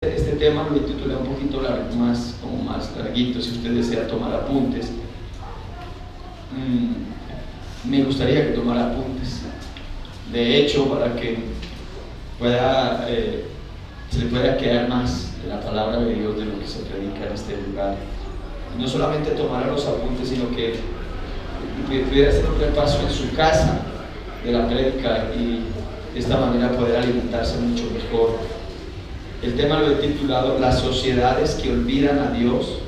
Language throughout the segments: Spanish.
Este tema lo titulé un poquito más larguito, si usted desea tomar apuntes. Me gustaría que tomara apuntes. De hecho, para que se le pueda quedar más de la palabra de Dios de lo que se predica en este lugar. No solamente tomara los apuntes, sino que pudiera hacer un repaso en su casa de la prédica y de esta manera poder alimentarse mucho mejor. El tema lo he titulado Las sociedades que olvidan a Dios.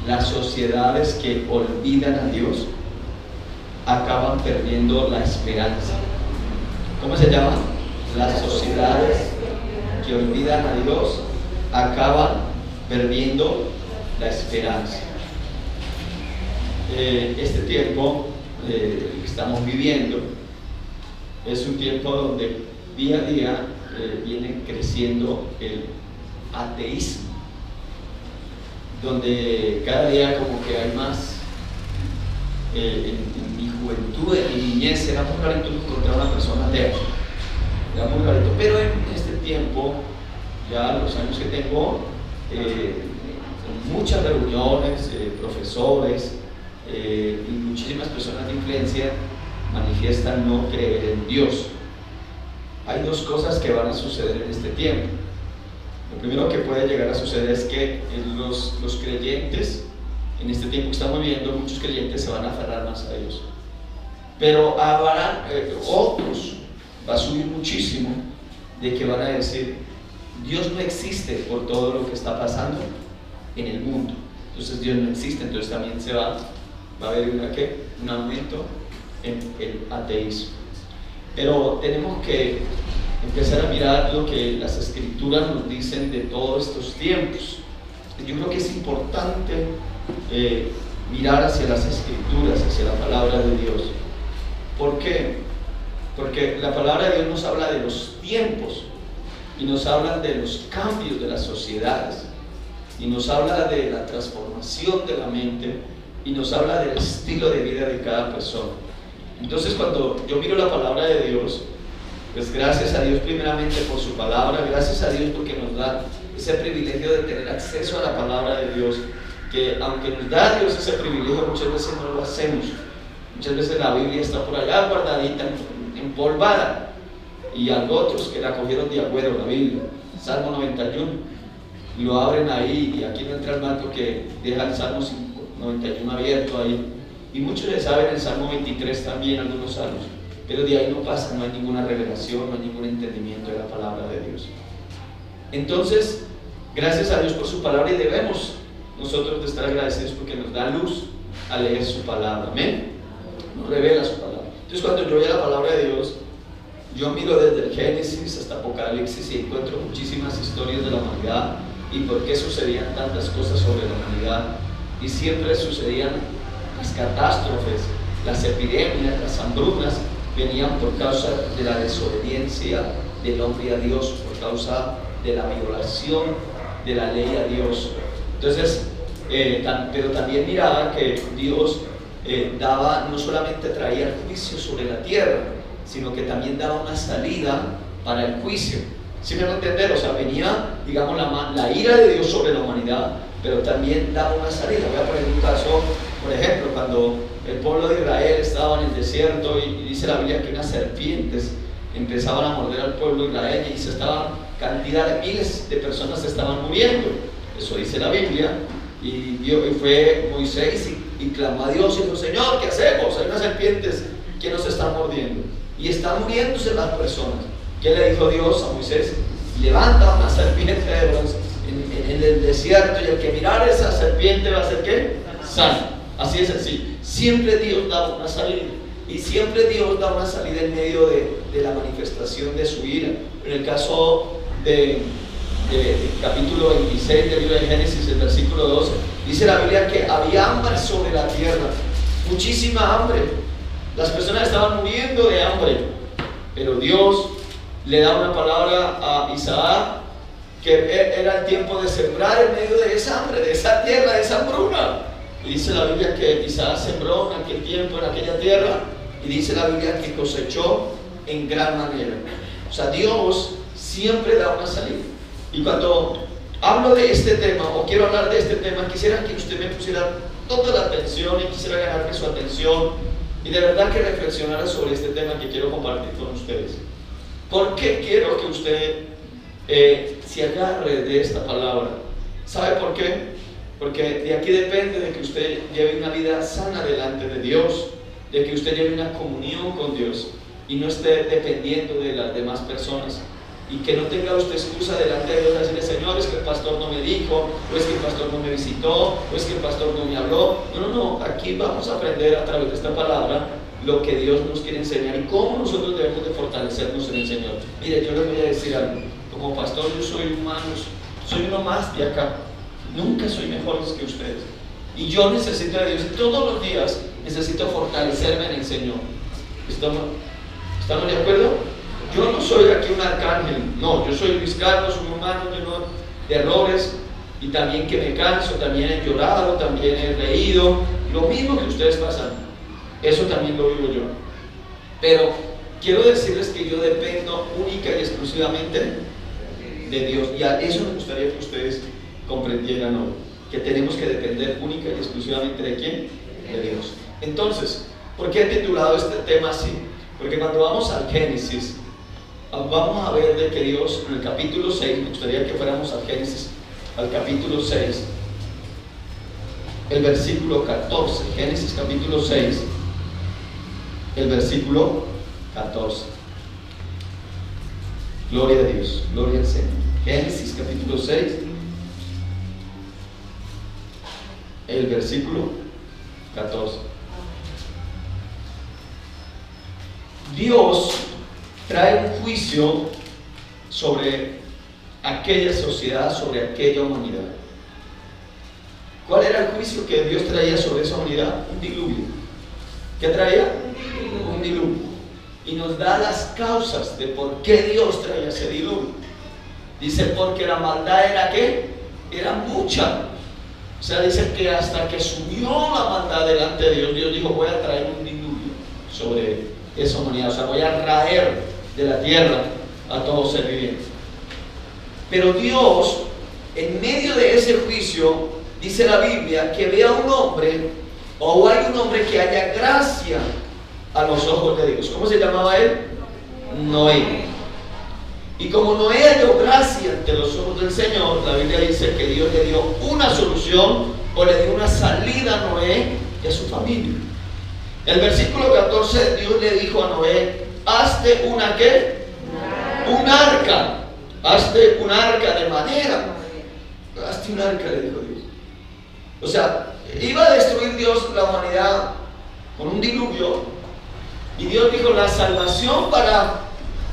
Las sociedades que olvidan a Dios acaban perdiendo la esperanza. ¿Cómo se llama? Las sociedades que olvidan a Dios acaban perdiendo la esperanza. Este tiempo que estamos viviendo es un tiempo donde día a día viene creciendo el ateísmo, donde cada día como que hay más. En mi juventud, en mi niñez, era muy rarito encontrar una persona atea, era muy rarito, pero en este tiempo, ya los años que tengo, en muchas reuniones, profesores y muchísimas personas de influencia manifiestan no creer en Dios. Hay dos cosas que van a suceder en este tiempo. Lo primero que puede llegar a suceder es que los creyentes, en este tiempo que estamos viviendo, muchos creyentes se van a aferrar más a Dios. Pero habrán otros, va a subir muchísimo, de que van a decir, Dios no existe por todo lo que está pasando en el mundo. Entonces Dios no existe, entonces también va a haber un aumento en el ateísmo. Pero tenemos que empezar a mirar lo que las escrituras nos dicen de todos estos tiempos. Yo creo que es importante mirar hacia las escrituras, hacia la palabra de Dios. ¿Por qué? Porque la palabra de Dios nos habla de los tiempos y nos habla de los cambios de las sociedades y nos habla de la transformación de la mente y nos habla del estilo de vida de cada persona. Entonces, cuando yo miro la palabra de Dios, pues gracias a Dios primeramente por su palabra, gracias a Dios porque nos da ese privilegio de tener acceso a la palabra de Dios, que aunque nos da Dios ese privilegio, muchas veces no lo hacemos. Muchas veces la Biblia está por allá guardadita, empolvada, y hay otros que la cogieron de agüero, la Biblia, Salmo 91, y lo abren ahí, y aquí no entra el marco que deja el Salmo 91 abierto ahí. Y muchos le saben el Salmo 23 también, algunos salmos, pero de ahí no pasa, no hay ninguna revelación, no hay ningún entendimiento de la palabra de Dios. Entonces, gracias a Dios por su palabra y debemos nosotros de estar agradecidos porque nos da luz a leer su palabra, amén, nos revela su palabra. Entonces, cuando yo veo la palabra de Dios, yo miro desde el Génesis hasta Apocalipsis y encuentro muchísimas historias de la humanidad y por qué sucedían tantas cosas sobre la humanidad, y siempre sucedían las catástrofes, las epidemias, las hambrunas, venían por causa de la desobediencia del hombre a Dios, por causa de la violación de la ley a Dios. Entonces, pero también miraba que Dios no solamente traía el juicio sobre la tierra, sino que también daba una salida para el juicio. ¿Sí me van a entender? O sea, venía, digamos, la ira de Dios sobre la humanidad, pero también daba una salida. Voy a poner un caso, por ejemplo, cuando el pueblo de Israel estaba en el desierto y dice la Biblia que unas serpientes empezaban a morder al pueblo de Israel y cantidad de miles de personas se estaban muriendo. Eso dice la Biblia. Y fue Moisés y clamó a Dios y dijo, Señor, ¿qué hacemos? Hay unas serpientes que nos están mordiendo y están muriéndose las personas. ¿Qué le dijo Dios a Moisés? Levanta una serpiente de bronce en el desierto y el que mirara esa serpiente va a ser ¿qué? Sano. Así es así. Siempre Dios da una salida y siempre Dios da una salida en medio de la manifestación de su ira. En el caso del capítulo 26 del libro de Génesis, el versículo 12, dice la Biblia que había hambre sobre la tierra, muchísima hambre. Las personas estaban muriendo de hambre, pero Dios le da una palabra a Isaac que era el tiempo de sembrar en medio de esa hambre, de esa tierra, de esa hambruna. Y dice la Biblia que Isaac sembró en aquel tiempo, en aquella tierra, y dice la Biblia que cosechó en gran manera. O sea, Dios siempre da una salida. Y cuando hablo de este tema, o quiero hablar de este tema, quisiera que usted me pusiera toda la atención y quisiera ganarme su atención y de verdad que reflexionara sobre este tema que quiero compartir con ustedes. ¿Por qué quiero que usted se agarre de esta palabra? ¿Sabe por qué? Porque de aquí depende de que usted lleve una vida sana delante de Dios, de que usted lleve una comunión con Dios y no esté dependiendo de las demás personas, y que no tenga usted excusa delante de Dios de decirle: Señor, es que el pastor no me dijo, o es que el pastor no me visitó, o es que el pastor no me habló. No, aquí vamos a aprender a través de esta palabra lo que Dios nos quiere enseñar y cómo nosotros debemos de fortalecernos en el Señor. Mire, yo les voy a decir algo: como pastor yo soy humano, soy uno más de acá, nunca soy mejor que ustedes, y yo necesito de Dios, y todos los días necesito fortalecerme en el Señor. ¿Estamos de acuerdo? Yo no soy aquí un arcángel, no, yo soy Luis Carlos, un humano lleno de errores, y también que me canso, también he llorado, también he reído, lo mismo que ustedes pasan, eso también lo vivo yo. Pero quiero decirles que yo dependo única y exclusivamente de Dios, y a eso me gustaría que ustedes comprendieran hoy, que tenemos que depender única y exclusivamente ¿de quién? De Dios. Entonces, ¿por qué he titulado este tema así? Porque cuando vamos al Génesis, vamos a ver de que Dios en el capítulo 6, me gustaría que fuéramos al Génesis, al capítulo 6, el versículo 14, Génesis capítulo 6, el versículo 14. Gloria a Dios, gloria al Señor. Génesis capítulo 6, el versículo 14. Dios trae un juicio sobre aquella sociedad, sobre aquella humanidad. ¿Cuál era el juicio que Dios traía sobre esa humanidad? Un diluvio. ¿Qué traía? Un diluvio. Y nos da las causas de por qué Dios traía ese diluvio. Dice: porque la maldad era ¿qué? Era mucha. O sea, dice que hasta que subió la maldad delante de Dios, Dios dijo: voy a traer un diluvio sobre esa humanidad, o sea, voy a raer de la tierra a todo ser viviente. Pero Dios, en medio de ese juicio, dice la Biblia que ve a un hombre, o hay un hombre que haya gracia a los ojos de Dios. ¿Cómo se llamaba él? Noé. Y como Noé halló gracia ante los ojos del Señor, la Biblia dice que Dios le dio una solución, o le dio una salida a Noé y a su familia. El versículo 14, Dios le dijo a Noé: hazte una ¿qué? Un arca. Hazte un arca de madera. Hazte un arca, le dijo Dios. O sea, iba a destruir Dios la humanidad con un diluvio, y Dios dijo: la salvación para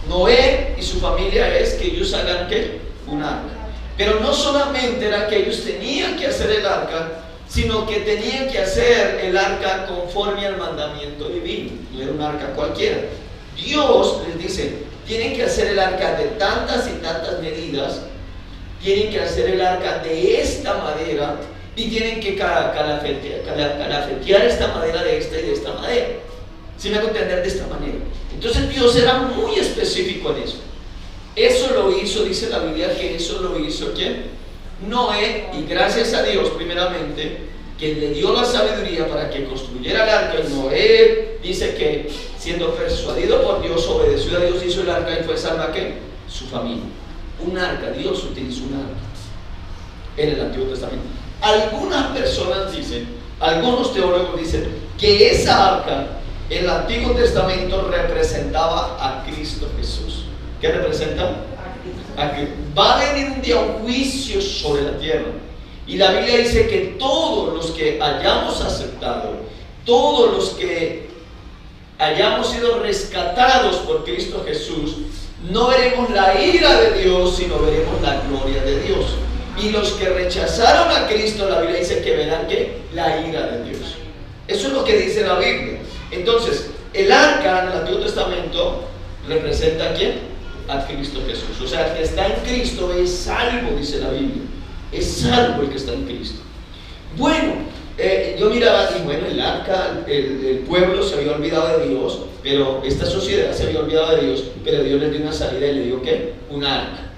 Noé y su familia es que ellos hagan ¿qué? Un arca. Pero no solamente era que ellos tenían que hacer el arca, sino que tenían que hacer el arca conforme al mandamiento divino. No era un arca cualquiera. Dios les dice: tienen que hacer el arca de tantas y tantas medidas, tienen que hacer el arca de esta madera, y tienen que calafetear esta madera de esta y de esta madera. ¿Sí me hago entender? De esta manera. Entonces Dios era muy específico en eso. Eso lo hizo, dice la Biblia, que eso lo hizo ¿quién? Noé. Y gracias a Dios, primeramente, que le dio la sabiduría para que construyera el arca. Y Noé dice que, siendo persuadido por Dios, obedeció a Dios, hizo el arca, y fue salva ¿qué? Su familia. Un arca, Dios utilizó un arca en el Antiguo Testamento. Algunas personas dicen, algunos teólogos dicen, que esa arca en el Antiguo Testamento representaba a Cristo Jesús. ¿Qué representa? A que va a venir un día un juicio sobre la tierra, y la Biblia dice que todos los que hayamos aceptado, todos los que hayamos sido rescatados por Cristo Jesús, no veremos la ira de Dios, sino veremos la gloria de Dios. Y los que rechazaron a Cristo, la Biblia dice que verán ¿qué? La ira de Dios. Eso es lo que dice la Biblia. Entonces, el arca en el Antiguo Testamento representa ¿a quién? A Cristo Jesús. O sea, el que está en Cristo es salvo, dice la Biblia. Es salvo el que está en Cristo. Bueno, yo miraba y bueno, el arca, el pueblo se había olvidado de Dios, pero esta sociedad se había olvidado de Dios, pero Dios les dio una salida y le dio ¿qué? Un arca.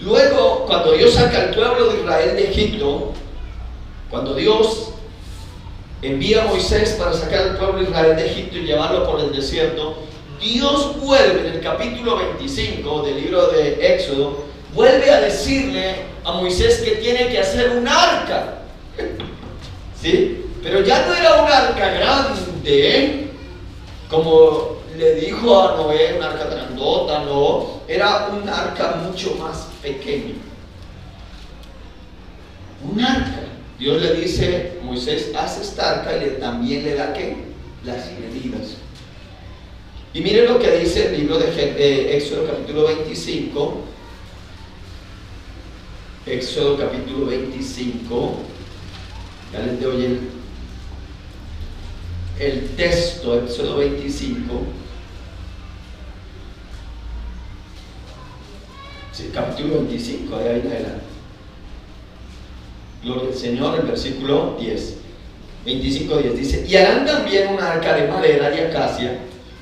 Luego, cuando Dios saca al pueblo de Israel de Egipto, cuando Dios envía a Moisés para sacar al pueblo de Israel de Egipto y llevarlo por el desierto, Dios vuelve en el capítulo 25 del libro de Éxodo, vuelve a decirle a Moisés que tiene que hacer un arca. ¿Sí? Pero ya no era un arca grande, como le dijo a Noé, un arca grandota, no, era un arca mucho más pequeño. Un arca. Dios le dice, Moisés, haz esta arca, y también le da ¿qué? Las medidas. Y miren lo que dice el libro de Éxodo capítulo 25. Éxodo capítulo 25. Ya les doy el texto, Éxodo 25. Sí, capítulo 25, de ahí en adelante. Gloria al Señor, el versículo 10. 25:10 dice: y harán también una arca de madera de acacia,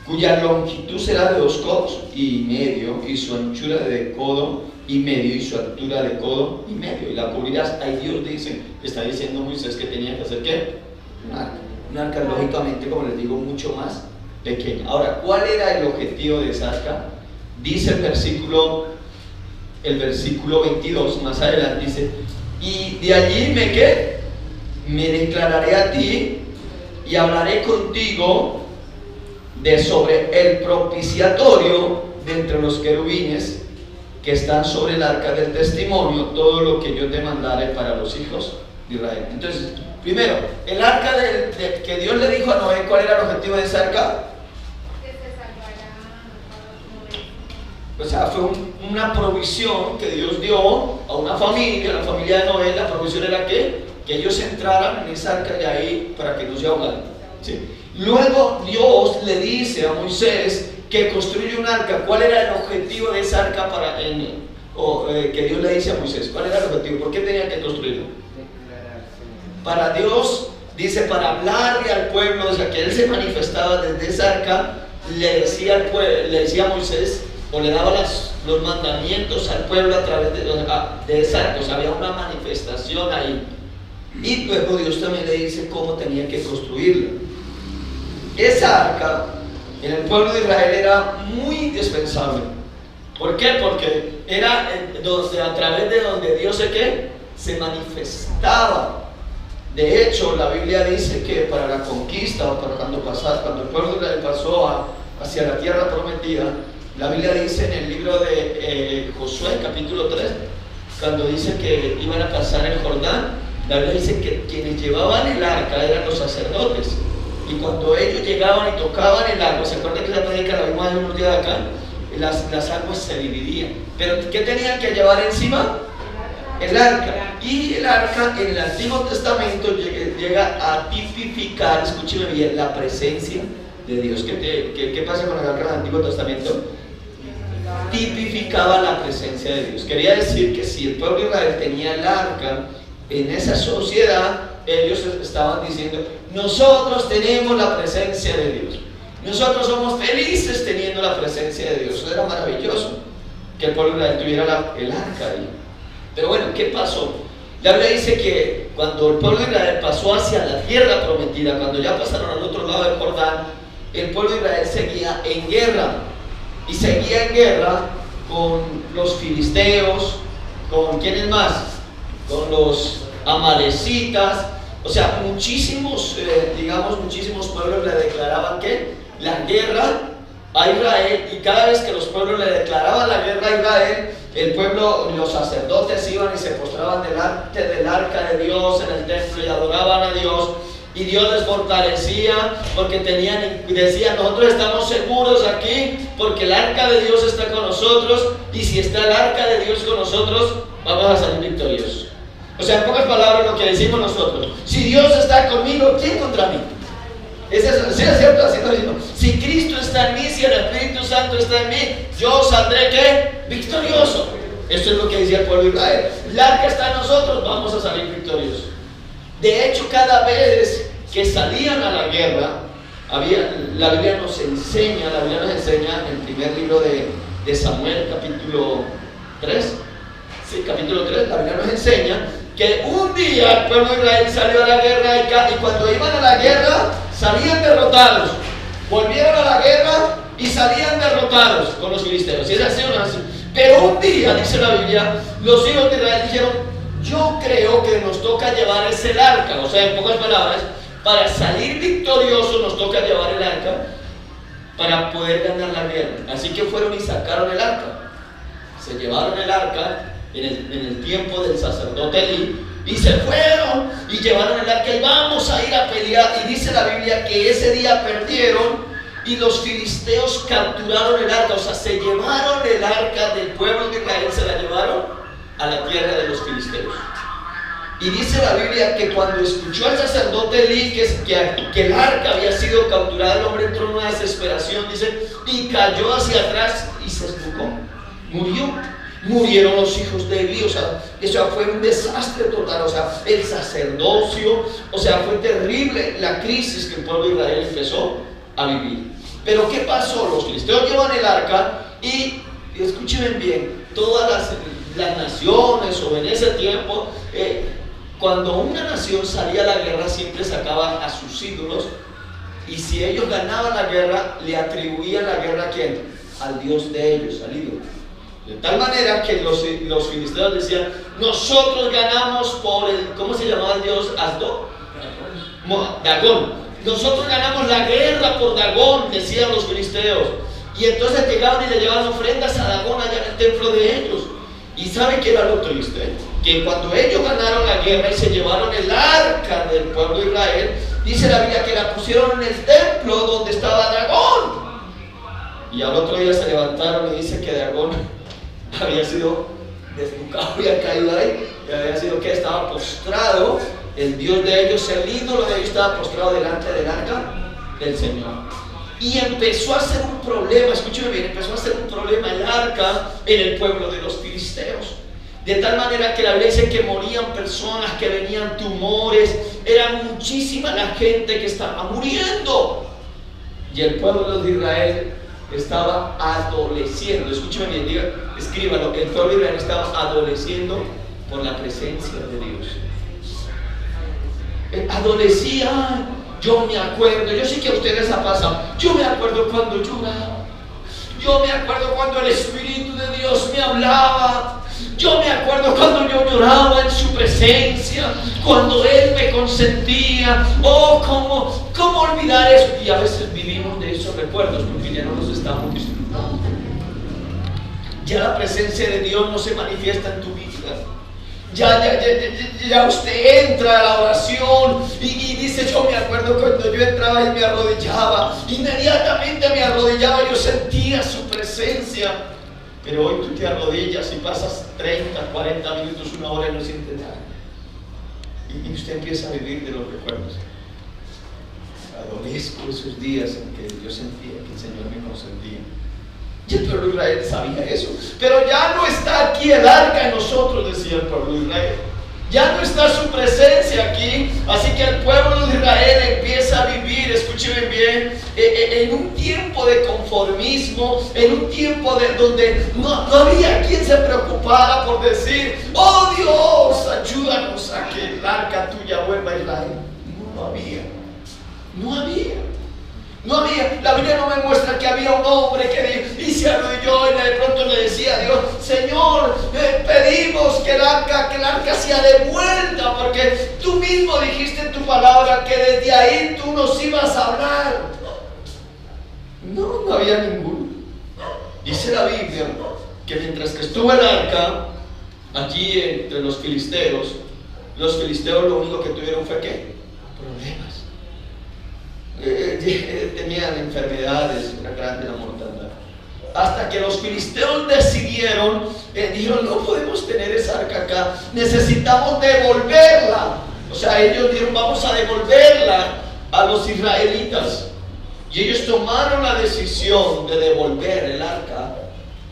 cuya longitud será de 2 codos y medio, y su anchura de codo y medio, y su altura de codo y medio, y la cubrirás. Ahí Dios dice, está diciendo Moisés que tenía que hacer ¿qué? Un arca, lógicamente, como les digo, mucho más pequeña. Ahora, ¿cuál era el objetivo de esa arca? Dice el versículo 22, más adelante dice: y de allí me declararé a ti y hablaré contigo de sobre el propiciatorio de entre los querubines que están sobre el arca del testimonio, todo lo que yo te mandare para los hijos de Israel. Entonces, primero, el arca que Dios le dijo a Noé, ¿cuál era el objetivo de esa arca? Que se salvara Noé. O sea, fue una provisión que Dios dio a una familia, la familia de Noé. La provisión era que ellos entraran en esa arca de ahí para que no se ahogaran. ¿Sí? Luego Dios le dice a Moisés que construye un arca. ¿Cuál era el objetivo de esa arca que Dios le dice a Moisés? ¿Cuál era el objetivo? ¿Por qué tenía que construirlo? Para Dios, dice, para hablarle al pueblo, o sea, que Él se manifestaba desde esa arca, le decía a Moisés, o le daba los mandamientos al pueblo a través de esa arca. O sea, había una manifestación ahí. Y luego Dios también le dice cómo tenía que construirla. Esa arca en el pueblo de Israel era muy indispensable. ¿Por qué? Porque era a través de donde Dios se manifestaba. De hecho, la Biblia dice que para la conquista, o para cuando el pueblo de Israel pasó hacia la tierra prometida, la Biblia dice en el libro de Josué, capítulo 3, cuando dice que iban a pasar el Jordán, la Biblia dice que quienes llevaban el arca eran los sacerdotes. Y cuando ellos llegaban y tocaban el agua, ¿se acuerdan que la predica la vimos hace unos días de acá? Las aguas se dividían. Pero ¿qué tenían que llevar encima? El arca. Y el arca en el Antiguo Testamento llega a tipificar, escúcheme bien, la presencia de Dios. ¿Qué pasa con el arca del Antiguo Testamento? Tipificaba la presencia de Dios. Quería decir que si el pueblo de Israel tenía el arca en esa sociedad, ellos estaban diciendo: nosotros tenemos la presencia de Dios, nosotros somos felices teniendo la presencia de Dios. Eso era maravilloso, que el pueblo de Israel tuviera el arca ahí. Pero bueno, ¿qué pasó? La Biblia dice que cuando el pueblo de Israel pasó hacia la tierra prometida, cuando ya pasaron al otro lado del Jordán, el pueblo de Israel seguía en guerra. Y seguía en guerra con los filisteos, ¿con quiénes más? Con los amalecitas. O sea, muchísimos pueblos le declaraban que la guerra a Israel, y cada vez que los pueblos le declaraban la guerra a Israel, el pueblo, los sacerdotes iban y se postraban delante del arca de Dios en el templo y adoraban a Dios. Y Dios les fortalecía porque decían: nosotros estamos seguros aquí porque el arca de Dios está con nosotros, y si está el arca de Dios con nosotros, vamos a salir victoriosos. O sea, en pocas palabras, lo que decimos nosotros: si Dios está conmigo, ¿quién contra mí? ¿Sí es cierto? Así lo decimos. Si Cristo está en mí, si el Espíritu Santo está en mí, yo saldré ¿qué? Victorioso. Esto es lo que decía el pueblo de Israel. El arca está en nosotros, vamos a salir victoriosos. De hecho, cada vez que salían a la guerra, la Biblia nos enseña en el primer libro de Samuel, capítulo 3, Sí, capítulo 3, la Biblia nos enseña que un día el pueblo de Israel salió a la guerra y cuando iban a la guerra salían derrotados. Volvieron a la guerra y salían derrotados con los filisteos. Y es así o no así. Pero un día, dice la Biblia, los hijos de Israel dijeron: yo creo que nos toca llevar ese arca. O sea, en pocas palabras, para salir victoriosos nos toca llevar el arca para poder ganar la guerra. Así que fueron y sacaron el arca. Se llevaron el arca en el tiempo del sacerdote Elí, y se fueron y llevaron el arca y vamos a ir a pelear. Y dice la Biblia que ese día perdieron y los filisteos capturaron el arca. O sea, se llevaron el arca del pueblo de Israel, se la llevaron a la tierra de los filisteos. Y dice la Biblia que cuando escuchó al sacerdote Elí que el arca había sido capturada, el hombre entró en una desesperación, dice, y cayó hacia atrás y se estucó, murieron los hijos de Elí. O sea, eso fue un desastre total. O sea, el sacerdocio, o sea, fue terrible la crisis que el pueblo de Israel empezó a vivir. Pero ¿qué pasó? Los filisteos llevan el arca y escuchen bien, todas las naciones, o en ese tiempo, cuando una nación salía a la guerra siempre sacaba a sus ídolos, y si ellos ganaban la guerra le atribuían la guerra ¿a quién? Al dios de ellos, al ídolo. De tal manera que los filisteos decían: nosotros ganamos por el, ¿cómo se llamaba el dios? Asdod, Dagón. Nosotros ganamos la guerra por Dagón, decían los filisteos. Y entonces llegaban y le llevaban ofrendas a Dagón allá en el templo de ellos. ¿Y saben qué era lo triste? Que cuando ellos ganaron la guerra y se llevaron el arca del pueblo de Israel, dice la Biblia que la pusieron en el templo donde estaba Dagón. Y al otro día se levantaron y dice que Dagón había sido desnucado, había caído ahí, y había sido que estaba postrado, el dios de ellos, el ídolo de ellos, estaba postrado delante del arca del Señor. Y empezó a ser un problema, escúcheme bien, empezó a ser un problema el arca en el pueblo de los filisteos. De tal manera que la Biblia dice que morían personas, que venían tumores, era muchísima la gente que estaba muriendo. Y el pueblo de Israel estaba adoleciendo, escúcheme bien, diga, escríbalo, el pueblo de Israel estaba adoleciendo por la presencia de Dios. Adolecía. Yo me acuerdo, yo sé que a ustedes ha pasado, yo me acuerdo cuando lloraba, yo me acuerdo cuando el Espíritu de Dios me hablaba, yo me acuerdo cuando yo lloraba en su presencia, cuando Él me consentía. Oh, ¿cómo olvidar eso? Y a veces vivimos de esos recuerdos porque ya no los estamos disfrutando. Ya la presencia de Dios no se manifiesta en tu vida. Ya usted entra a la oración y dice: yo me acuerdo cuando yo entraba y me arrodillaba, inmediatamente me arrodillaba, yo sentía su presencia. Pero hoy tú te arrodillas y pasas 30, 40 minutos, una hora y no sientes nada, y usted empieza a vivir de los recuerdos. Adolezco esos días en que yo sentía que el Señor me consentía. Y el pueblo de Israel sabía eso. Pero ya no está aquí el arca en nosotros, decía el pueblo de Israel. Ya no está su presencia aquí. Así que el pueblo de Israel empieza a vivir, escúchenme bien, en un tiempo de conformismo, en un tiempo donde no había quien se preocupara por decir: oh Dios, ayúdanos a que el arca tuya vuelva a Israel. No había. La Biblia no me muestra que había un hombre que y se arrodilló y de pronto le decía a Dios: Señor, pedimos que el arca sea devuelta, porque tú mismo dijiste en tu palabra que desde ahí tú nos ibas a hablar. No había ninguno. Dice la Biblia que mientras que estuvo el arca allí entre los filisteos lo único que tuvieron fue ¿qué? Problemas. Tenían enfermedades, era grande la mortandad. Hasta que los filisteos decidieron, dijeron: no podemos tener esa arca acá, necesitamos devolverla. O sea, ellos dijeron: vamos a devolverla a los israelitas. Y ellos tomaron la decisión de devolver el arca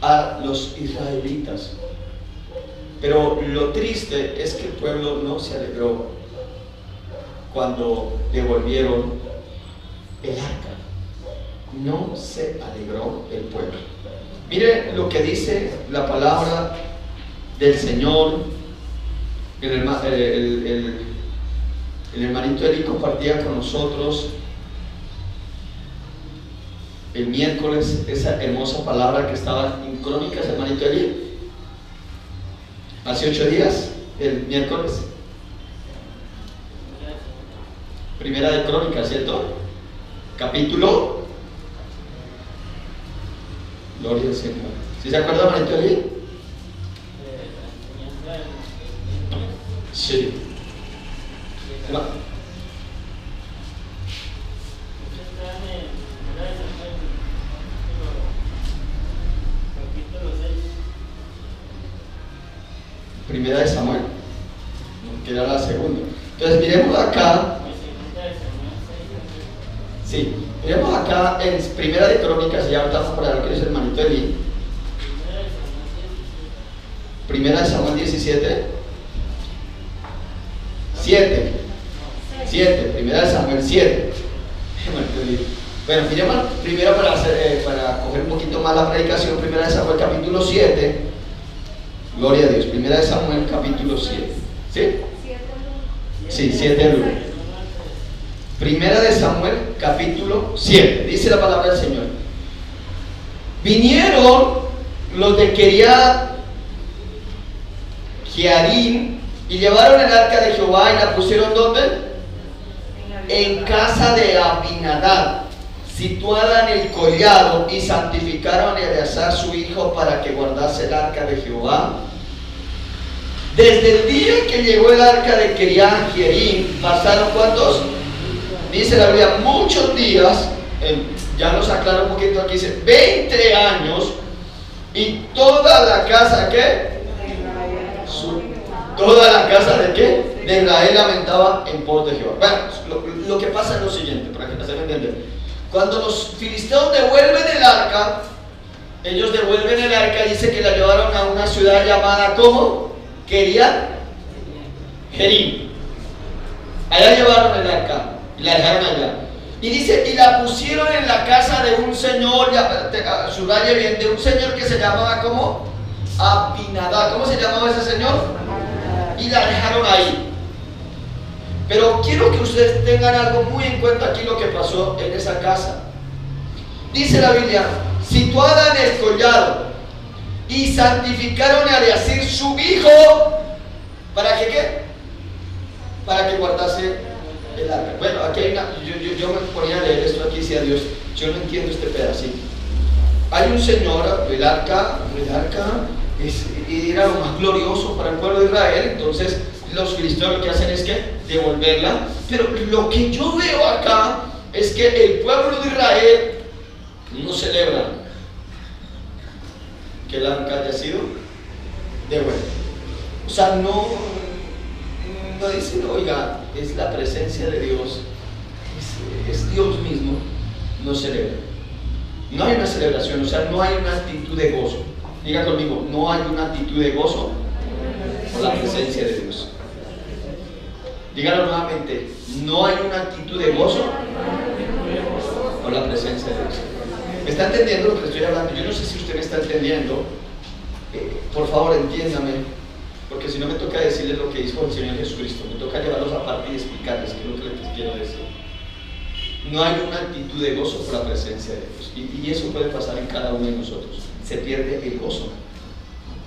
a los israelitas. Pero lo triste es que el pueblo no se alegró cuando devolvieron el arca. No se alegró el pueblo. Mire lo que dice la palabra del Señor. El hermanito Eli compartía con nosotros el miércoles esa hermosa palabra que estaba en Crónicas, hermanito Eli, hace 8 días, el miércoles. Primera de Crónicas, ¿cierto? Capítulo. Gloria al Señor. ¿Sí se acuerda, hermanito Eli? Sí. Primera de Samuel, que era la segunda. Entonces miremos acá. Sí, miremos acá en Primera de Crónicas, y ahorita vamos a poner lo que dice el hermanito Eli. Primera de Samuel 17. 7. Primera de Samuel 7. Bueno, miremos primero para coger un poquito más la predicación. Primera de Samuel capítulo 7. Gloria a Dios. Primera de Samuel capítulo 7. ¿Sí? Sí, 7 al 1. Primera de Samuel capítulo 7. Dice la palabra del Señor. Vinieron los de Kiriat Jearim y llevaron el arca de Jehová y la pusieron ¿dónde? En casa de Abinadab, situada en el collado, y santificaron a Eleazar su hijo para que guardase el arca de Jehová. Desde el día en que llegó el arca de Kiriat Jearim, pasaron ¿cuántos? Dice la Biblia, muchos días, ya nos aclara un poquito aquí, dice 20 años, y toda la casa, ¿qué? Toda la casa de ¿qué? De Israel lamentaba en pos de Jehová. Bueno, lo que pasa es lo siguiente, para que se me entienda. Cuando los filisteos devuelven el arca, ellos devuelven el arca, dice que la llevaron a una ciudad llamada ¿cómo? Kiriat Jearim. Allá llevaron el arca y la dejaron allá. Y dice, y la pusieron en la casa de un señor, subraye bien, de un señor que se llamaba ¿cómo? Abinadab. ¿Cómo se llamaba ese señor? Y la dejaron ahí. Pero quiero que ustedes tengan algo muy en cuenta aquí, lo que pasó en esa casa. Dice la Biblia, situada en el collado, y santificaron a Eleazar su hijo, ¿para que qué? Para que guardase el arca. Bueno, aquí hay yo me ponía a leer esto aquí, decía Dios, yo no entiendo este pedacito. Hay un señor, el arca era lo más glorioso para el pueblo de Israel. Entonces los filisteos lo que hacen es que devolverla. Pero lo que yo veo acá es que el pueblo de Israel no celebra que el arca haya sido devuelta. O sea, no dicen, oiga, es la presencia de Dios, es Dios mismo. No celebra. No hay una celebración, o sea, no hay una actitud de gozo. Diga conmigo, no hay una actitud de gozo por la presencia de Dios. Dígalo nuevamente, no hay una actitud de gozo por la presencia de Dios. ¿Me está entendiendo lo que le estoy hablando? Yo no sé si usted me está entendiendo. Por favor, entiéndame, porque si no me toca decirles lo que dijo el Señor Jesucristo, me toca llevarlos aparte y explicarles qué es lo que les quiero decir. No hay una actitud de gozo por la presencia de Dios, y eso puede pasar en cada uno de nosotros. Se pierde el gozo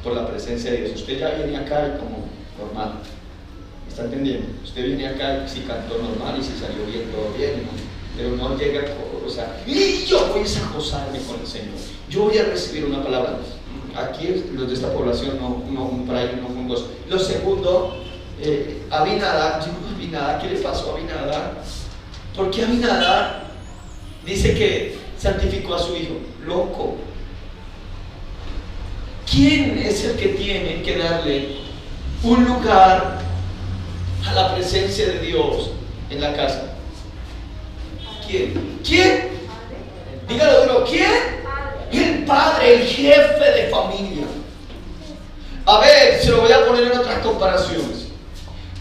por la presencia de Dios. Usted ya viene acá y como normal, ¿me está entendiendo? Usted viene acá y si cantó normal y si salió bien, todo bien, ¿no? Pero no llega, o sea, y yo voy a gozarme con el Señor, yo voy a recibir una palabra. Aquí los de esta población para ellos no fue un gozo. Lo segundo, Abinadab, ¿qué le pasó a Abinadab? Porque Abinadab dice que santificó a su hijo. Loco. ¿Quién es el que tiene que darle un lugar a la presencia de Dios en la casa? ¿Quién? ¿Quién? Dígalo duro, ¿quién? El padre, el jefe de familia. A ver, se lo voy a poner en otras comparaciones.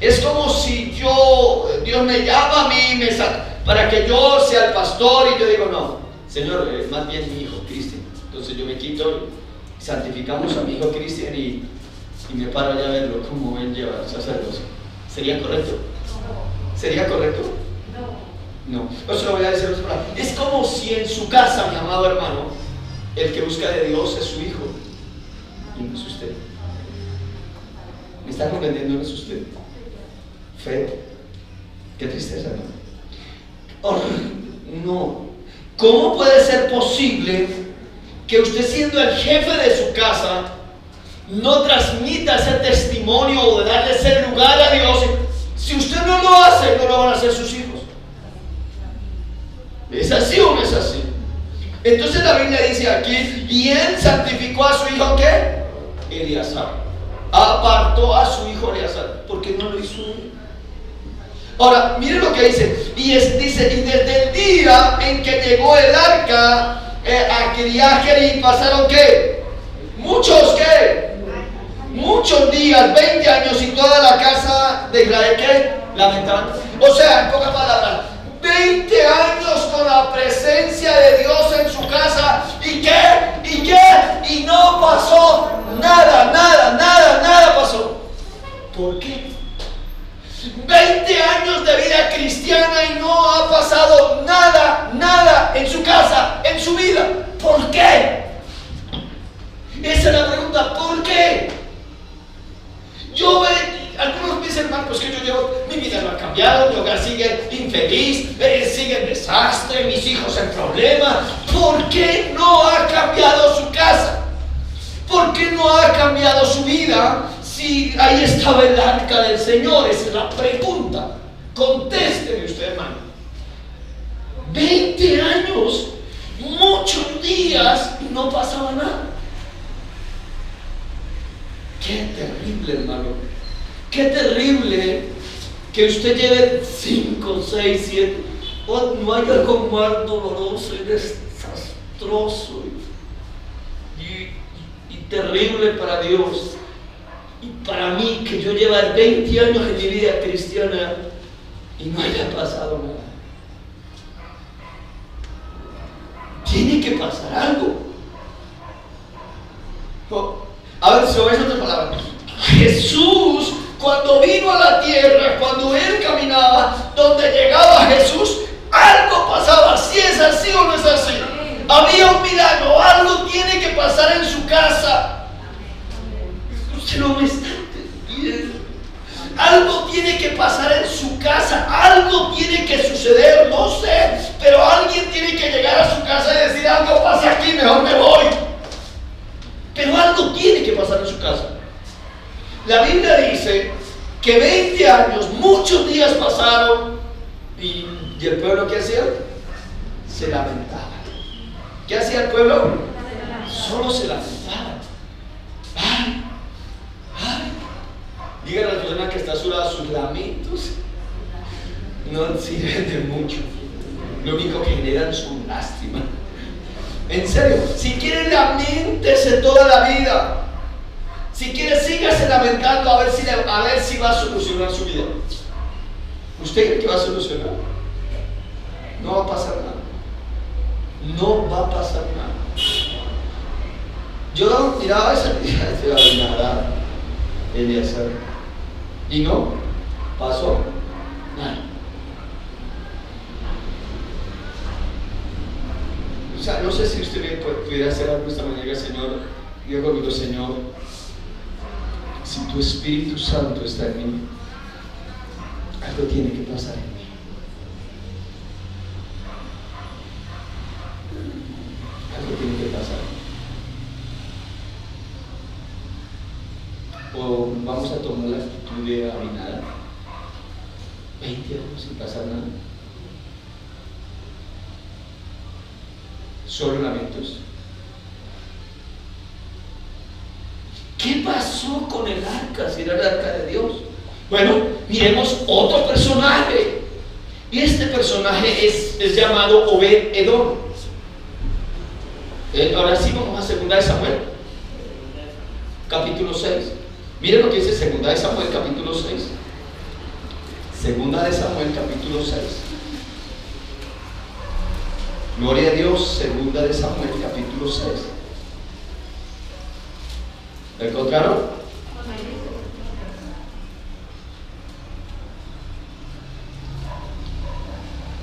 Es como si Dios me llama a mí para que yo sea el pastor y yo digo, no, Señor, más bien mi hijo Cristian. Entonces yo me quito, santificamos a mi hijo Cristian y y me paro allá a verlo como él lleva el sacerdocio. ¿Sería correcto? ¿Sería correcto? No. No se lo voy a decir otra palabra. Es como si en su casa, mi amado hermano, el que busca de Dios es su hijo y no es usted. ¿Me está comprendiendo? No es usted. Feo. Qué tristeza, ¿no? Oh, no. ¿Cómo puede ser posible que usted, siendo el jefe de su casa, no transmita ese testimonio o de darle ese lugar a Dios? Si usted no lo hace, no lo van a hacer sus hijos. ¿Es así o no es así? Entonces la Biblia dice aquí, y él santificó a su hijo, ¿qué? Eleazar. Apartó a su hijo Eleazar. ¿Por qué no lo hizo él? Ahora, miren lo que dice. Dice, y desde el día en que llegó el arca a Kiriat Jearim pasaron, ¿qué? Muchos, ¿qué? Muchos días, 20 años, y toda la casa de Israel, ¿qué? Lamentaban. O sea, en pocas palabras, 20 años con la presencia de Dios en su casa. ¿Y qué? ¿Y qué? Y no pasó nada pasó. ¿Por qué? 20 años de vida cristiana y no ha pasado nada en su casa, en su vida. ¿Por qué? Esa es la pregunta, ¿por qué? Algunos me dicen, hermano, pues que mi vida no ha cambiado, mi hogar sigue infeliz, sigue en desastre, mis hijos en problemas. ¿Por qué no ha cambiado su casa? ¿Por qué no ha cambiado su vida? Si ahí estaba el arca del Señor, esa es la pregunta. Contésteme usted, hermano. 20 años, muchos días y no pasaba nada. Qué terrible, hermano. Qué terrible que usted lleve 5, 6, 7. No hay algo más doloroso y desastroso y terrible para Dios. Y para mí, que yo llevo 20 años en mi vida cristiana y no haya pasado nada. Tiene que pasar algo. A ver, si oís otra palabra. Jesús, cuando vino a la tierra, cuando Él caminaba, donde llegaba Jesús, algo pasaba. Si es así o no es así. Había un milagro, algo tiene que pasar en su casa. Usted no me está entendiendo. Algo tiene que pasar en su casa, algo tiene que suceder, no sé, pero alguien tiene que llegar a su casa y decir, algo pasa aquí, mejor me voy. Pero algo tiene que pasar en su casa. La Biblia dice que 20 años, muchos días pasaron, y el pueblo, ¿qué hacía? Se lamentaba. ¿Qué hacía el pueblo? Solo se lamentaba. Ay. Díganle a la persona que está a su lado, sus lamentos no sirven de mucho. Lo único que generan es su lástima. En serio, si quiere, laméntese toda la vida. Si quiere, sígase lamentando a ver si va a solucionar su vida. ¿Usted cree que va a solucionar? No va a pasar nada. No va a pasar nada. Yo miraba esa vida de la nada, Eleazar, y no pasó nada. O sea, no sé si usted pudiera hacer algo esta mañana, Señor. Diga conmigo, Señor, si tu Espíritu Santo está en mí, algo tiene que pasar en mí. Algo tiene que pasar. O vamos a tomar la actitud de nada. 20 años sin pasar nada. Solo lamentos. ¿Qué pasó con el arca? Si era el arca de Dios. Bueno, miremos otro personaje. Y este personaje es llamado Obed-Edom. Ahora sí vamos a 2 de Samuel, capítulo 6. Miren lo que dice 2 de Samuel, capítulo 6. 2 de Samuel, capítulo 6. Gloria a Dios, 2 de Samuel, capítulo 6. ¿Lo encontraron?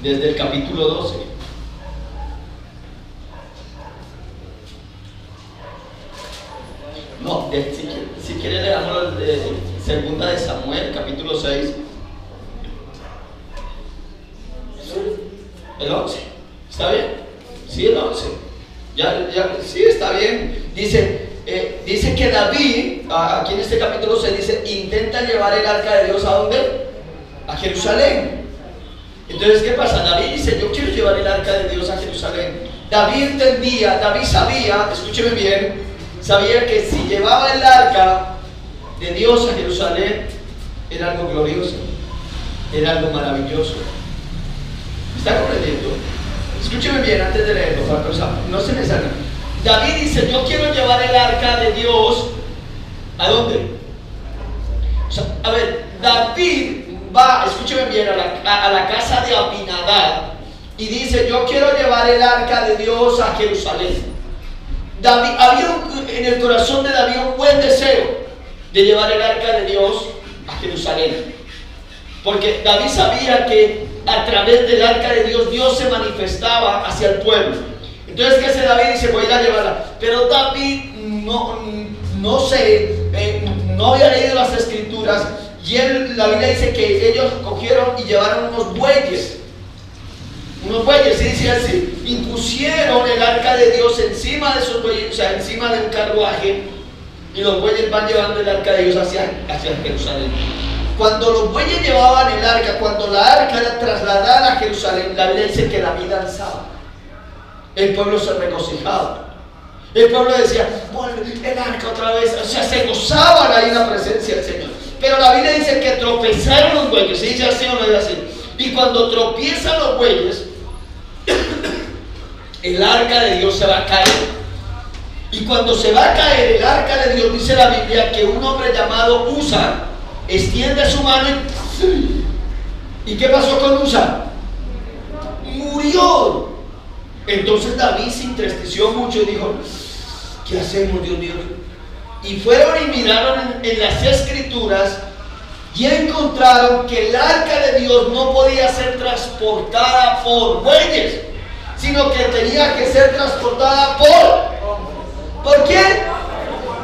desde el capítulo 12. No, si quiere leamos segunda de Samuel, capítulo 6. El 11. ¿Está bien? Sí, el 11. Sí, está bien. Dice que David, aquí en este capítulo 6 dice, intenta llevar el arca de Dios ¿a dónde? A Jerusalén. Entonces, ¿qué pasa? David dice, yo quiero llevar el arca de Dios a Jerusalén. David sabía, escúcheme bien, sabía que si llevaba el arca de Dios a Jerusalén, era algo glorioso, era algo maravilloso. ¿Me está comprendiendo? Escúcheme bien antes de leerlo, no se me salga. David dice, yo quiero llevar el arca de Dios, ¿a dónde? O sea, a ver, David va, escúcheme bien, a la casa de Abinadab y dice, yo quiero llevar el arca de Dios a Jerusalén. Había en el corazón de David un buen deseo de llevar el arca de Dios a Jerusalén, porque David sabía que a través del arca de Dios, Dios se manifestaba hacia el pueblo. Entonces, ¿qué hace David? Dice, voy a ir a llevarla. Pero David no había leído las escrituras, y la Biblia dice que ellos cogieron y llevaron unos bueyes, y dice así, impusieron el arca de Dios encima de esos bueyes, o sea, encima de un carruaje, y los bueyes van llevando el arca de Dios hacia Jerusalén. Cuando los bueyes llevaban el arca, cuando la arca era trasladada a Jerusalén, la Biblia dice que David danzaba, el pueblo se regocijaba, el pueblo decía, vuelve el arca otra vez, o sea, se gozaban ahí en la presencia del Señor. Pero la Biblia dice que tropezaron los bueyes, ¿se dice así o no es así? Y cuando tropiezan los bueyes, el arca de Dios se va a caer. Y cuando se va a caer el arca de Dios, dice la Biblia que un hombre llamado Usa extiende su mano y ¿qué pasó con Usa? Murió. Entonces David se entristeció mucho y dijo, ¿qué hacemos, Dios mío? Y fueron y miraron en las escrituras y encontraron que el arca de Dios no podía ser transportada por bueyes, sino que tenía que ser transportada ¿por quién?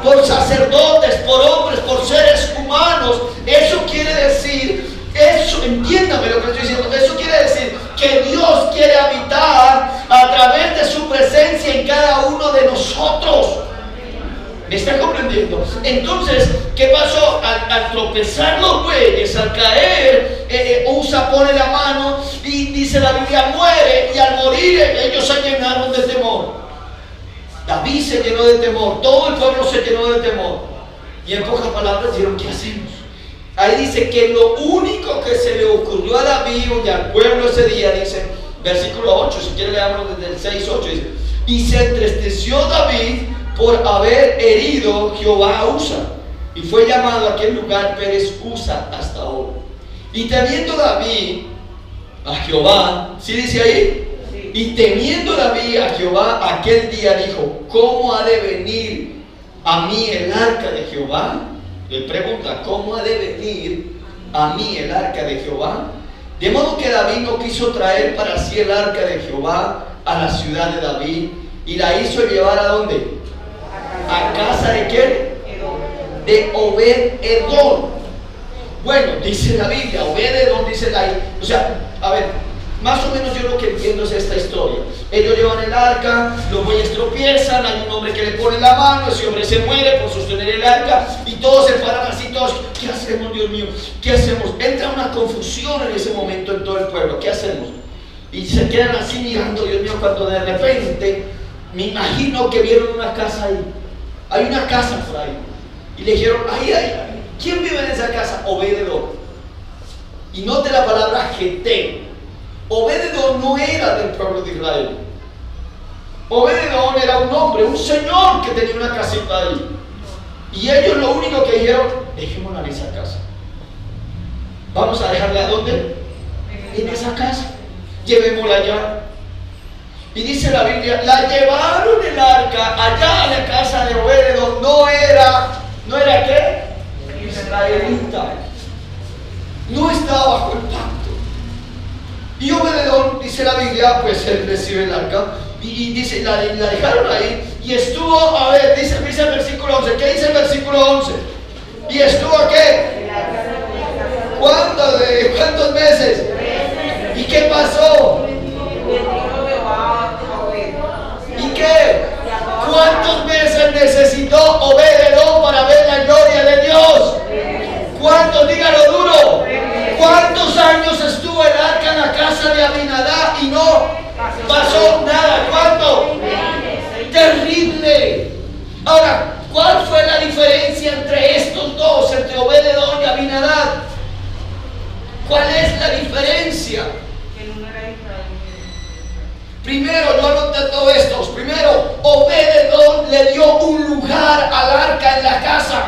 Por sacerdotes, por hombres, por seres humanos. Eso quiere decir, entiéndame lo que estoy diciendo, eso quiere decir que Dios quiere habitar a través de su presencia en cada uno de nosotros. ¿Me está comprendiendo? Entonces, ¿qué pasó? Al tropezar los bueyes, al caer, Usa pone la mano y dice la Biblia, muere, y al morir ellos se llenaron de temor. David se llenó de temor, todo el pueblo se llenó de temor. Y en pocas palabras dijeron, ¿qué hacemos? Ahí dice que lo único que se le ocurrió a David y al pueblo ese día, dice, versículo 8, si quiere leamos desde el 6, 8, dice, y se entristeció David por haber herido Jehová a Usa, y fue llamado a aquel lugar Pérez Usa hasta ahora. Y temiendo David a Jehová, ¿sí dice ahí? Sí. Y temiendo David a Jehová aquel día dijo, ¿cómo ha de venir a mí el arca de Jehová? Él pregunta, ¿cómo ha de venir a mí el arca de Jehová? De modo que David no quiso traer para sí el arca de Jehová a la ciudad de David, y la hizo llevar ¿a dónde? ¿A casa de quién? De Obed-Edom. Bueno, dice la Biblia, Obed-Edom dice la... O sea, a ver, más o menos yo lo que entiendo es esta historia. Ellos llevan el arca, los bueyes tropiezan, hay un hombre que le pone la mano, ese hombre se muere por sostener el arca, y todos se paran así, todos, ¿qué hacemos, Dios mío? ¿Qué hacemos? Entra una confusión en ese momento en todo el pueblo, ¿qué hacemos? Y se quedan así mirando, Dios mío, cuando de repente, me imagino que vieron una casa ahí. Hay una casa por ahí. Y le dijeron, ahí. ¿Quién vive en esa casa? Obed-Edom. Y note la palabra Geté. Obed-Edom no era del pueblo de Israel. Obed-Edom era un hombre, un señor que tenía una casita ahí. Y ellos lo único que dijeron, dejémosla en esa casa. Vamos a dejarla ¿dónde? En esa casa. Llevémosla allá. Y dice la Biblia, la llevaron el arca allá a la casa de Obed-Edom. No era ¿qué? Israelita. No estaba bajo el pacto. Y Obed-Edom dice la Biblia, pues él recibe el arca y dice, la dejaron ahí y estuvo, a ver, dice el versículo 11, ¿qué dice el versículo 11? ¿Y estuvo qué? ¿Cuántos meses? ¿Y qué pasó? ¿Y qué? ¿Cuántos meses necesitó Obed-Edom para ver la gloria de Dios? ¿Cuántos? Dígalo duro. ¿Cuántos años estuvo el arca en la casa de Abinadab y no pasó nada? ¿Cuánto? Terrible. Ahora, ¿cuál fue la diferencia entre estos dos, entre Obed-Edom y Abinadab? ¿Cuál es la diferencia? Primero, yo anoté todo esto. Primero, Obed-Edom le dio un lugar al arca en la casa.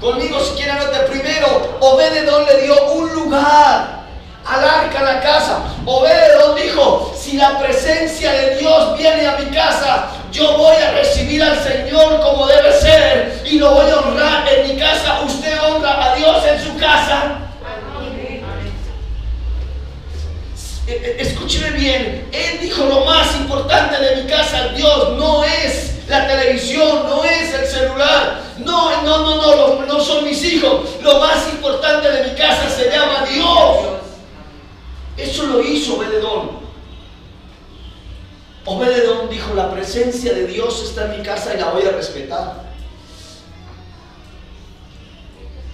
Conmigo, si quieren anotar. Primero, Obed-Edom le dio un lugar al arca en la casa. Obed-Edom dijo: si la presencia de Dios viene a mi casa, yo voy a recibir al Señor como debe ser y lo voy a honrar en mi casa. ¿Usted honra a Dios en su casa? Escúcheme bien, él dijo: lo más importante de mi casa, Dios, no es la televisión, no es el celular, no son mis hijos. Lo más importante de mi casa se llama Dios. Eso lo hizo Obed-Edom. Obed-Edom dijo: la presencia de Dios está en mi casa y la voy a respetar.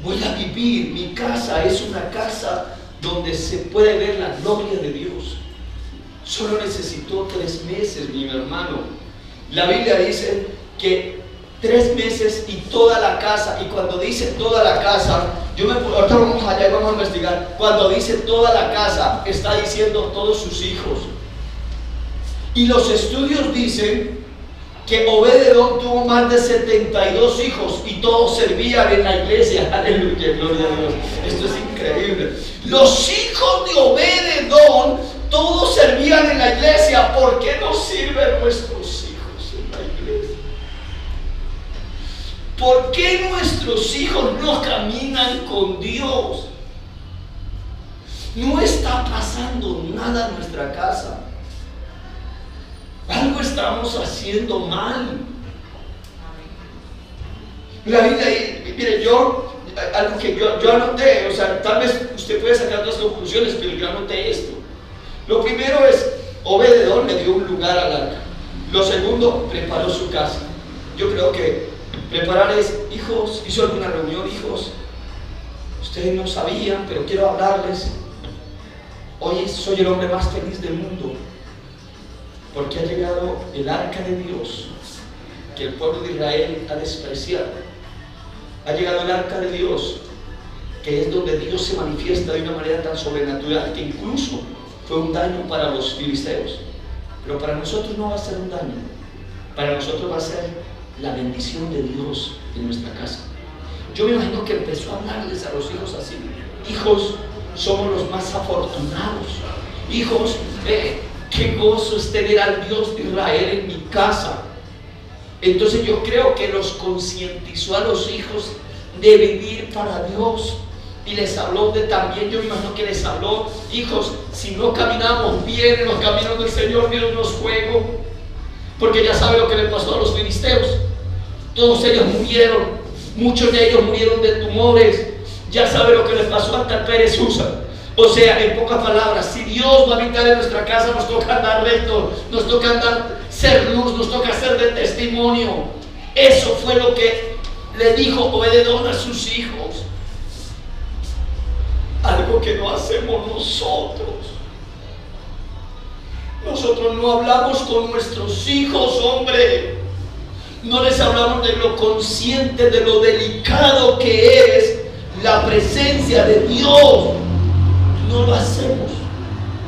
Voy a vivir, mi casa es una casa donde se puede ver la gloria de Dios. Solo necesitó 3 meses, mi hermano. La Biblia dice que 3 meses y toda la casa. Y cuando dice toda la casa, ahorita vamos allá y vamos a investigar. Cuando dice toda la casa, está diciendo todos sus hijos. Y los estudios dicen que Obed-Edom tuvo más de 72 hijos y todos servían en la iglesia. Aleluya, gloria a Dios. Esto es increíble. Los hijos de Obed-Edom todos servían en la iglesia. ¿Por qué no sirven nuestros hijos en la iglesia? ¿Por qué nuestros hijos no caminan con Dios? No está pasando nada en nuestra casa. Algo estamos haciendo mal. La Biblia, mire, algo que yo anoté, o sea, tal vez usted puede sacar otras conclusiones, pero yo anoté esto. Lo primero es, Obed-Edom le dio un lugar al arca. Lo segundo, preparó su casa. Yo creo que preparar es: hijos, hizo alguna reunión, hijos, ustedes no sabían, pero quiero hablarles. Hoy soy el hombre más feliz del mundo, porque ha llegado el arca de Dios, que el pueblo de Israel ha despreciado. Ha llegado el arca de Dios, que es donde Dios se manifiesta de una manera tan sobrenatural que incluso fue un daño para los filisteos. Pero para nosotros no va a ser un daño. Para nosotros va a ser la bendición de Dios en nuestra casa. Yo me imagino que empezó a hablarles a los hijos así: hijos, somos los más afortunados. Hijos, qué gozo es tener al Dios de Israel en mi casa. Entonces yo creo que los concientizó a los hijos de vivir para Dios. Y les habló también, yo me imagino que les habló: hijos, si no caminamos bien en los caminos del Señor, Dios nos juego. Porque ya sabe lo que le pasó a los filisteos. Todos ellos murieron. Muchos de ellos murieron de tumores. Ya sabe lo que le pasó a Pérez Usa. O sea, en pocas palabras, si Dios va a habitar en nuestra casa, nos toca andar recto, nos toca andar, ser luz, nos toca ser de testimonio. Eso fue lo que le dijo Obed-Edom a sus hijos. Algo que no hacemos nosotros. Nosotros no hablamos con nuestros hijos, hombre. No les hablamos de lo consciente, de lo delicado que es la presencia de Dios. No lo hacemos.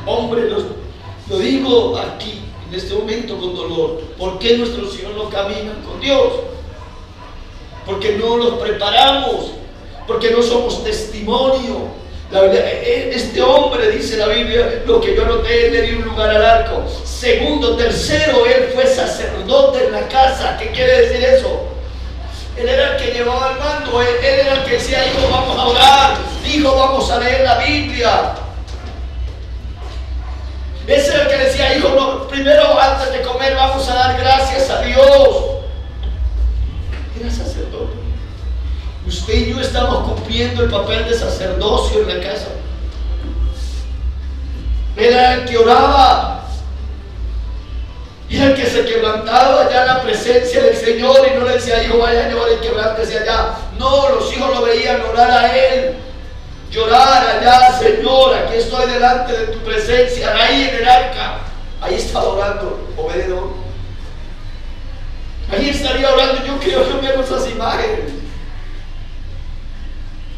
Hombre, lo digo aquí en este momento con dolor. ¿Por qué nuestros hijos no caminan con Dios? Porque no los preparamos, porque no somos testimonio. Este hombre, dice la Biblia, lo que yo anoté, él le dio un lugar al arco. Segundo, tercero, él fue sacerdote en la casa. ¿Qué quiere decir eso? Él era el que llevaba el mando. Él era el que decía: hijo, vamos a orar, hijo, vamos a leer la Biblia. Ese era el que decía, hijo, no, primero antes de comer vamos a dar gracias a Dios. Era sacerdote. Usted y yo estamos cumpliendo el papel de sacerdocio en la casa. Era el que oraba. Era el que se quebrantaba allá en la presencia del Señor y no le decía, hijo, vaya y ore y quebrántese allá. No, los hijos lo veían orar a Él. Llorar allá, Señor, aquí estoy delante de tu presencia, ahí en el arca. Ahí estaba orando Obed-edom. Ahí estaría orando. Yo creo que veo esas imágenes.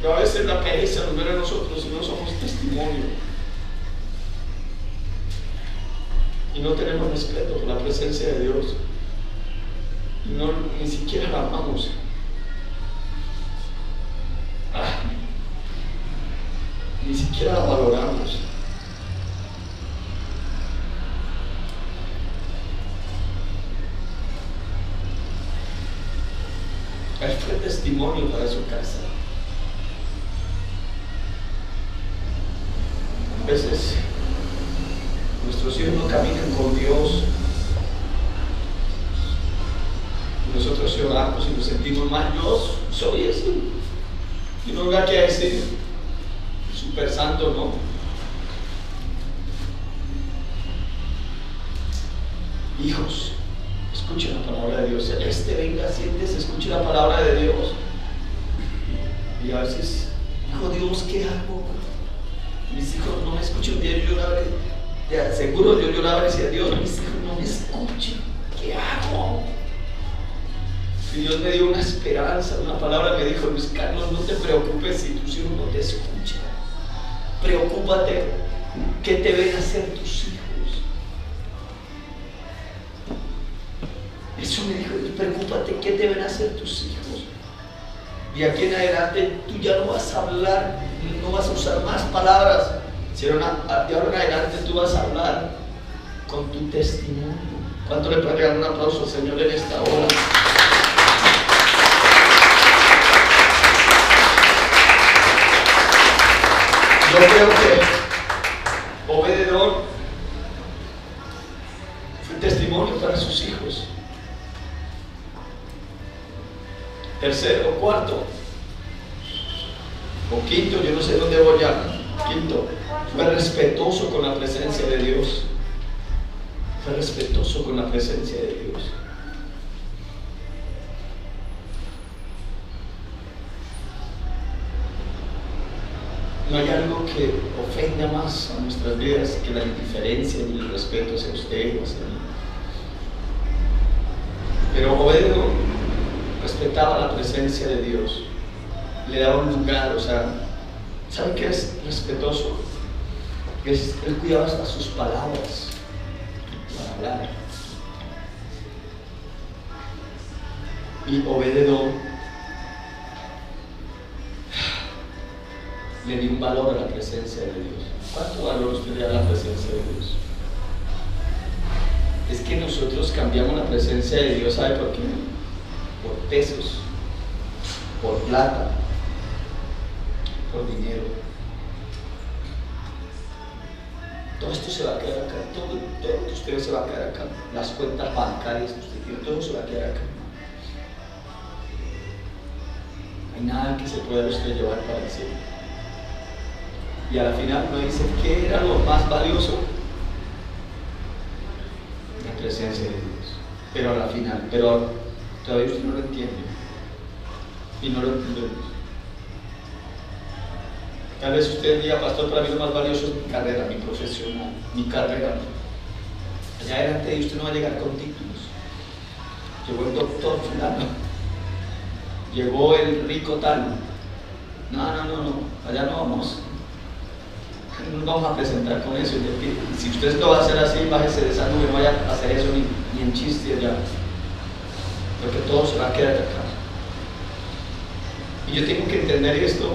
Pero a veces la pereza nos ve a nosotros y no somos testimonio. Y no tenemos respeto por la presencia de Dios. Y no, ni siquiera la amamos. Ni siquiera la valoramos. Él fue testimonio para su casa. A veces nuestros hijos no caminan con Dios. Y nosotros lloramos y nos sentimos mal. Yo soy así. Y no vea que decir super santo, no. Hijos, escuchen la palabra de Dios. Venga, siéntese, escuche la palabra de Dios. Y a veces, hijo Dios, ¿qué hago? Mis hijos no me escuchan bien. Yo lloraba, ya, seguro yo lloraba y decía, Dios, mis hijos no me escuchan. ¿Qué hago? Y Dios me dio una esperanza, una palabra. Me dijo, Luis Carlos, no te preocupes si tus hijos no te escuchan. Preocúpate qué te ven hacer tus hijos. Eso me dijo, preocúpate qué te ven hacer tus hijos. Y aquí en adelante tú ya no vas a hablar, no vas a usar más palabras. De ahora en adelante tú vas a hablar con tu testimonio. ¿Cuánto le pueden regalar un aplauso al Señor en esta hora? Yo creo que Obed-edom fue testimonio para sus hijos. Tercero, cuarto o quinto, yo no sé dónde voy ya. Quinto, fue respetuoso con la presencia de Dios. Fue respetuoso con la presencia de Dios. No hay algo que ofenda más a nuestras vidas que la indiferencia y el respeto hacia usted o hacia mí. Pero Obed-edom respetaba la presencia de Dios, le daba un lugar. O sea, ¿saben qué es respetuoso? Él cuidaba hasta sus palabras para hablar. Y Obed-edom le dio un valor a la presencia de Dios. ¿Cuánto valor usted le da a la presencia de Dios? Es que nosotros cambiamos la presencia de Dios, ¿sabe por qué? Por pesos, por plata, por dinero. Todo esto se va a quedar acá, todo lo que usted se va a quedar acá. Las cuentas bancarias que usted tiene, todo se va a quedar acá. No hay nada que se pueda usted llevar para el cielo. Y a la final uno dice, ¿qué era lo más valioso? La presencia de Dios. Pero a la final, pero todavía usted no lo entiende. Y no lo entendemos. Tal vez usted diga, pastor, para mí lo más valioso es mi carrera, mi profesional, mi carrera. Allá adelante usted no va a llegar con títulos. Llegó el doctor fulano. Llegó el rico tal. No, allá no vamos. No nos vamos a presentar con eso. Y si usted lo va a hacer así, bájese de esa nube, no vaya a hacer eso ni en chiste allá. Porque todo se va a quedar acá. Y yo tengo que entender esto,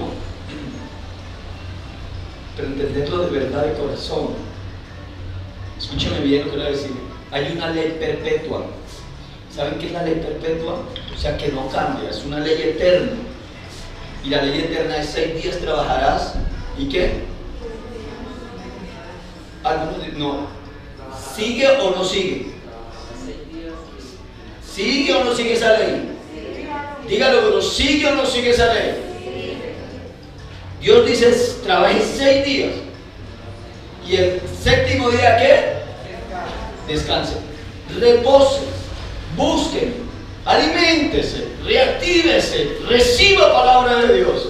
pero entenderlo de verdad, de corazón. Escúcheme bien lo que le voy a decir. Hay una ley perpetua. ¿Saben qué es la ley perpetua? O sea, que no cambia, es una ley eterna. Y la ley eterna es 6 días trabajarás. ¿Y qué? Algunos no, ¿Sigue o no sigue? ¿Sigue o no sigue esa ley? Dígalo, pero ¿sigue o no sigue esa ley? Dios dice, trabaje 6 días. ¿Y el séptimo día qué? Descanse. Repose. Busquen. Aliméntese. Reactívese. Reciba palabra de Dios.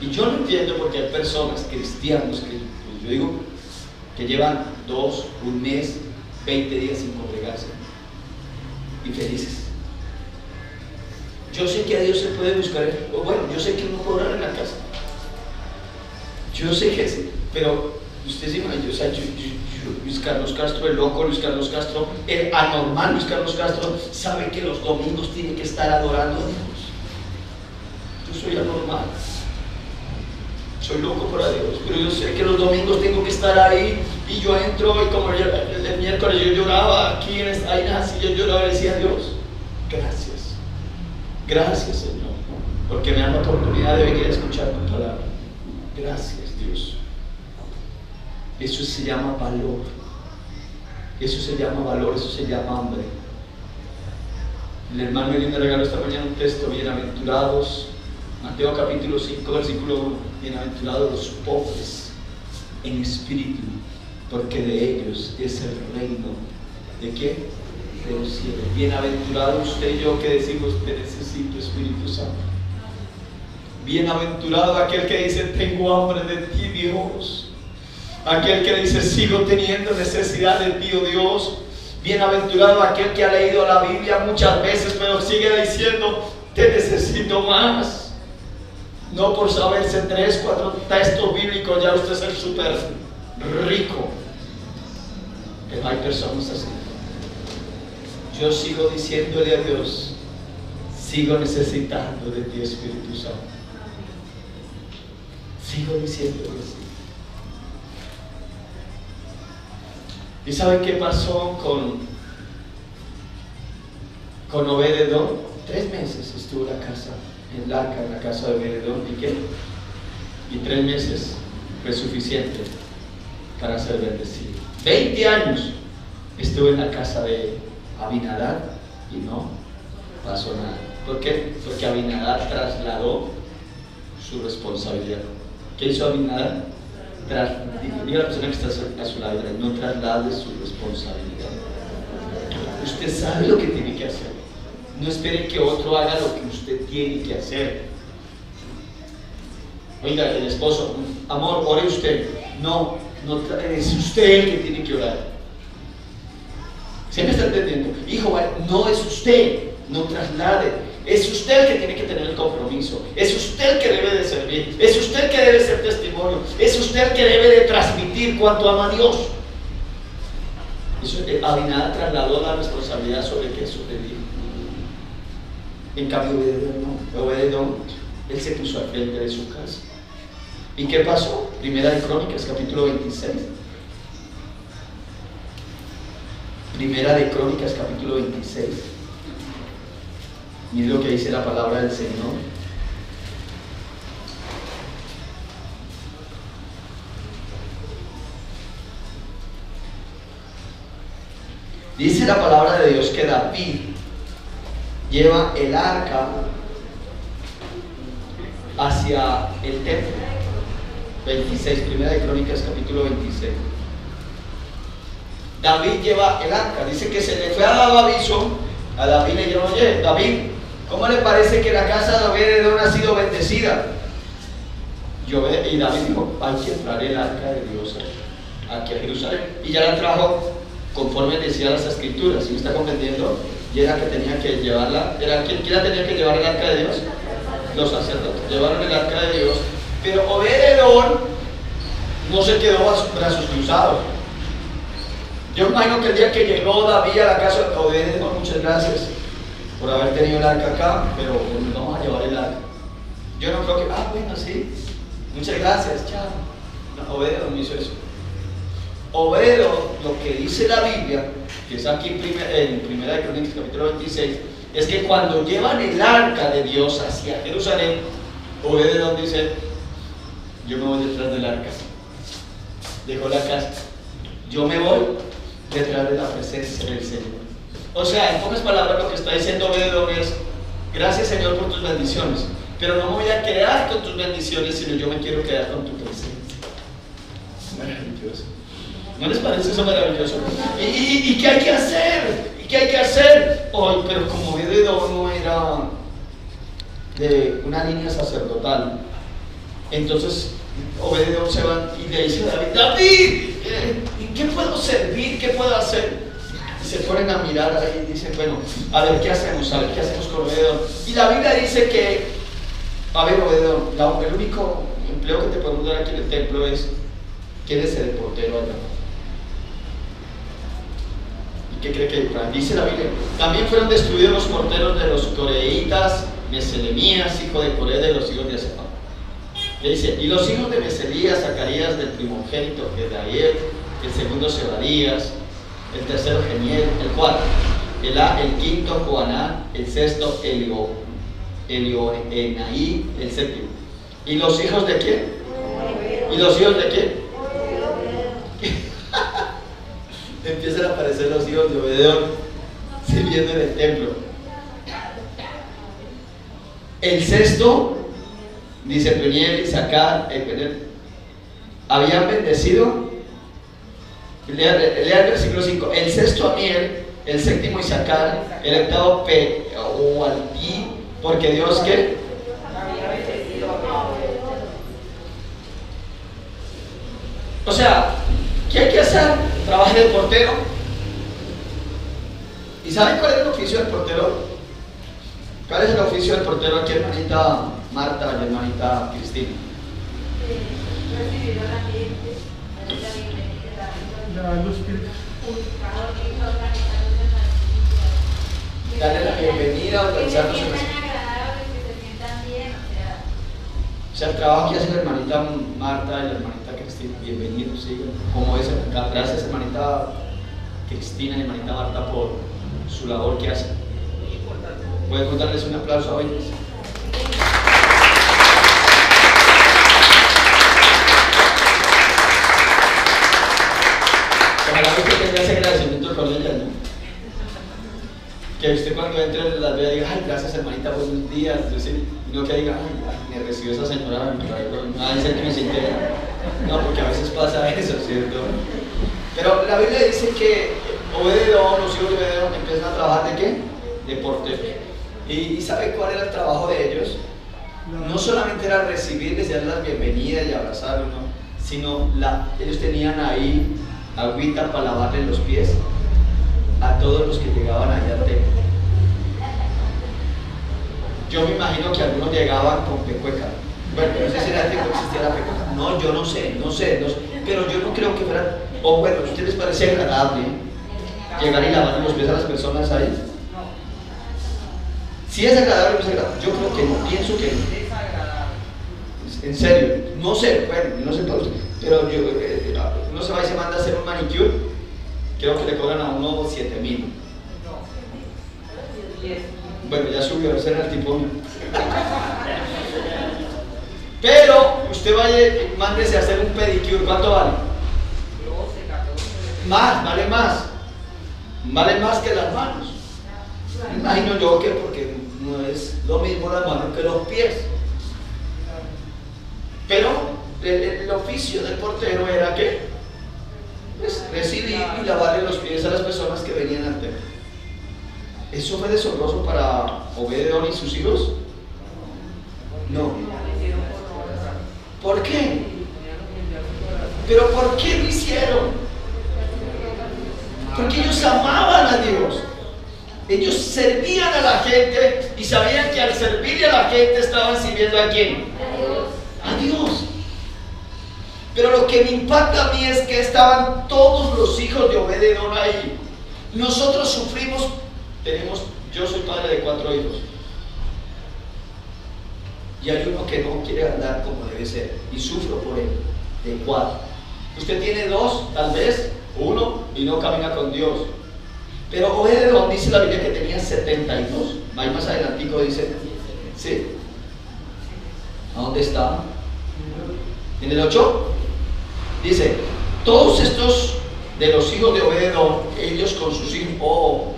Y yo no entiendo por qué hay personas, cristianos, que pues yo digo, que llevan 2, un mes, 20 días sin congregarse. Y felices. Yo sé que a Dios se puede buscar, bueno, yo sé que uno puede orar en la casa. Yo sé que sí, pero usted se imagina, o sea, Luis Carlos Castro, el loco Luis Carlos Castro, el anormal Luis Carlos Castro, sabe que los domingos tiene que estar adorando a Dios. Yo soy anormal. Soy loco por Dios, pero yo sé que los domingos tengo que estar ahí y yo entro y como el miércoles yo lloraba aquí ahí en la silla, yo lloraba y decía a Dios, gracias Señor, porque me dan la oportunidad de venir a escuchar tu palabra. Gracias Dios. Eso se llama valor, eso se llama hambre. El hermano me regaló esta mañana un texto, bienaventurados, Mateo capítulo 5, versículo 1, bienaventurados los pobres en espíritu, porque de ellos es el reino. ¿De qué? De los cielos. Bienaventurado usted y yo que decimos que necesito Espíritu Santo. Bienaventurado aquel que dice tengo hambre de ti, Dios. Aquel que dice sigo teniendo necesidad de ti, oh Dios. Bienaventurado aquel que ha leído la Biblia muchas veces pero sigue diciendo te necesito más. No por saberse 3, 4 textos bíblicos ya usted es el súper rico. Pero hay personas así. Yo sigo diciéndole a Dios, sigo necesitando de ti, Espíritu Santo. Sigo diciéndole así. ¿Y saben qué pasó con Obed-edom? 3 meses estuvo en el arca, en la casa de Obed-edom. ¿Y qué? Y 3 meses fue suficiente para ser bendecido. 20 años estuvo en la casa de Abinadab y no pasó nada. ¿Por qué? Porque Abinadab trasladó su responsabilidad. ¿Qué hizo Abinadab? Diga a la persona que está a su lado, no traslade su responsabilidad. Usted sabe lo que tiene que hacer. No espere que otro haga lo que usted tiene que hacer. Oiga, el esposo, amor, ore usted. No, es usted el que tiene que orar. ¿Se me está entendiendo? Hijo, no es usted, no traslade. Es usted el que tiene que tener el compromiso. Es usted el que debe de servir. Es usted el que debe ser testimonio. Es usted el que debe de transmitir cuánto ama a Dios. Eso, Abinadab trasladó la responsabilidad sobre qué sucedió. En cambio, Obed-edom, él se puso al frente de su casa. ¿Y qué pasó? Primera de Crónicas, capítulo 26. Primera de Crónicas, capítulo 26. Mire lo que dice la palabra del Señor. Dice la palabra de Dios que David lleva el arca hacia el templo. 26, Primera de Crónicas, capítulo 26. David lleva el arca. Dice que se le fue a dar aviso a David. Le dijeron, oye, David, ¿cómo le parece que la casa de Obed-edom ha sido bendecida? Y David dijo, hay que traer el arca de Dios aquí a Jerusalén. Y ya la trajo conforme decía las escrituras. ¿Sí me está comprendiendo? Y era que tenía que llevarla. ¿Quién la tenía que llevar el arca de Dios? Los sacerdotes. Llevaron el arca de Dios. Pero Obed-edom no se quedó a sus brazos cruzados. Yo me imagino que el día que llegó David a la casa de Obed-edom, muchas gracias por haber tenido el arca acá, pero nos vamos a llevar el arca. Yo no creo que, bueno, sí, muchas gracias, chao. No, Obed-edom hizo eso. Obed-edom, lo que dice la Biblia, que es aquí en Primera de Crónicas, capítulo 26, es que cuando llevan el arca de Dios hacia Jerusalén, Obed-edom dice, yo me voy detrás del arca. Dejó la casa. Yo me voy detrás de la presencia del Señor. O sea, en pocas palabras lo que está diciendo Obed-Edom es: gracias Señor por tus bendiciones, pero no me voy a quedar con tus bendiciones, sino yo me quiero quedar con tu presencia. Maravilloso. ¿No les parece eso maravilloso? ¿Y qué hay que hacer? ¿Y qué hay que hacer? Hoy, pero como Obed-Edom no era de una línea sacerdotal, entonces Obed-Edom se va y le dice a David: David, ¿en qué puedo servir? ¿Qué puedo hacer? Y se ponen a mirar ahí y dicen: bueno, a ver qué hacemos, a ver qué hacemos con Obed-Edom. Y la Biblia dice que, a ver, Obed-Edom, el único empleo que te podemos dar aquí en el templo es que eres el portero allá. ¿Y qué cree que dice la Biblia? También fueron destruidos los porteros de los coreitas, Meselemías, hijo de Coré, de los hijos de Asaph. Le dice: y los hijos de Meselías, Zacarías del primogénito, Gedaliel, el segundo Sebarías, el tercero Gemiel, el cuarto el quinto Joanán, el sexto Elioenaí, el séptimo. ¿Y los hijos de quién? ¿Y los hijos de quién? Empiezan a aparecer los hijos de Obed-Edom sirviendo en el templo. El sexto, dice Peniel, Isaacar, habían bendecido. Lea el versículo 5. El sexto Amiel, el séptimo Isaacar, el octavo Peoalí, porque Dios ¿qué? O sea, ¿qué hay que hacer? Trabaje de portero. ¿Y saben cuál es el oficio del portero? ¿Cuál es el oficio del portero aquí, hermanita Marta y hermanita Cristina? Recibir a la gente, darle la bienvenida, darle la bienvenida, organizarnos que en se las... sientan agradables, que se sientan bien, O sea, el trabajo que hace la hermanita Marta y la hermanita Cristina, bienvenidos, sigan. Como es acá, gracias hermanita Cristina y hermanita Marta por su labor que hacen. ¿Pueden darles un aplauso a ellos? Ojalá usted tenga ese agradecimiento con ellas, ¿no? Que usted cuando entre en las vea diga: ay, gracias hermanita, buenos días. Y no que diga: ay, me recibió esa señora, no va a decir que me siente. No, porque a veces pasa eso, ¿cierto? Pero la Biblia dice que Obed-Edom, los hijos de Obed-Edom empiezan a trabajar ¿de qué? De portero. ¿Y sabe cuál era el trabajo de ellos? No solamente era recibirles y darles las bienvenidas y abrazarlos, ¿no? Sino ellos tenían ahí agüita para lavarles los pies a todos los que llegaban allá al templo. Yo me imagino que algunos llegaban con pecueca. Bueno, no sé si en el tiempo existía la pecueca. No, yo no sé, pero yo no creo que fuera. O bueno, ¿a ustedes les parece agradable llegar y lavar los pies a las personas ahí? Si es agradable o no es agradable, yo creo que no, pienso que no. En serio, no sé, bueno, no sé todo, pero uno se va y se manda a hacer un manicure, creo que le cobran a uno 7,000. Bueno, ya subió, ese era el tipo. Pero usted vaya y mándese a hacer un pedicure, ¿cuánto vale? 12, 14. Más, vale más que las manos. Me imagino yo que porque no es lo mismo las manos que los pies. Pero el oficio del portero era que pues, recibir y lavarle los pies a las personas que venían al templo. ¿Eso fue deshonroso para Obed-Edom y sus hijos? No. ¿Por qué? ¿Pero por qué lo hicieron? Porque ellos amaban a Dios. Ellos servían a la gente y sabían que al servirle a la gente estaban sirviendo ¿a quién? A Dios. Pero lo que me impacta a mí es que estaban todos los hijos de Obed-Edom ahí. Nosotros sufrimos, yo soy padre de 4 hijos. Y hay uno que no quiere andar como debe ser y sufro por él, de 4. Usted tiene 2, tal vez, 1 y no camina con Dios. Pero Obed-Edom dice la Biblia que tenía 72. Ahí más adelantico dice, ¿sí? ¿A dónde está? ¿En el 8? Dice, todos estos de los hijos de Obededom, ellos con sus hijos. Oh,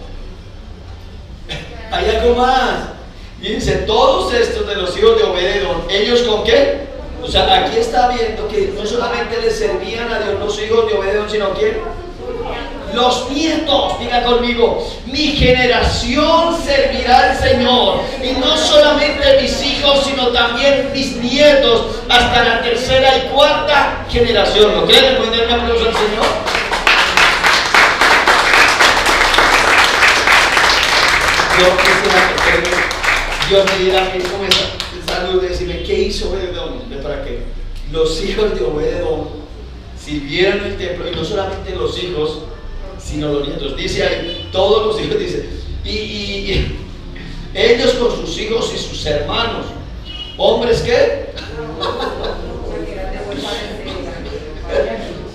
hay algo más. Y dice, todos estos de los hijos de Obededom, ¿ellos con qué? O sea, aquí está viendo que no solamente le servían a Dios los hijos de Obededom, sino ¿quién? Los nietos. Diga conmigo, mi generación servirá al Señor. Y no solamente mis hijos, sino también mis nietos, hasta la tercera y cuarta generación. ¿Lo creen? ¿Le pueden dar un aplauso al Señor? Yo quisiera que Dios me diera a mí como esa salud de decirme, ¿qué hizo Obededom? ¿Para qué? Los hijos de Obededom sirvieron el templo, y no solamente los hijos, sino los nietos. Dice ahí, todos los hijos, dice, y ellos con sus hijos y sus hermanos, hombres que,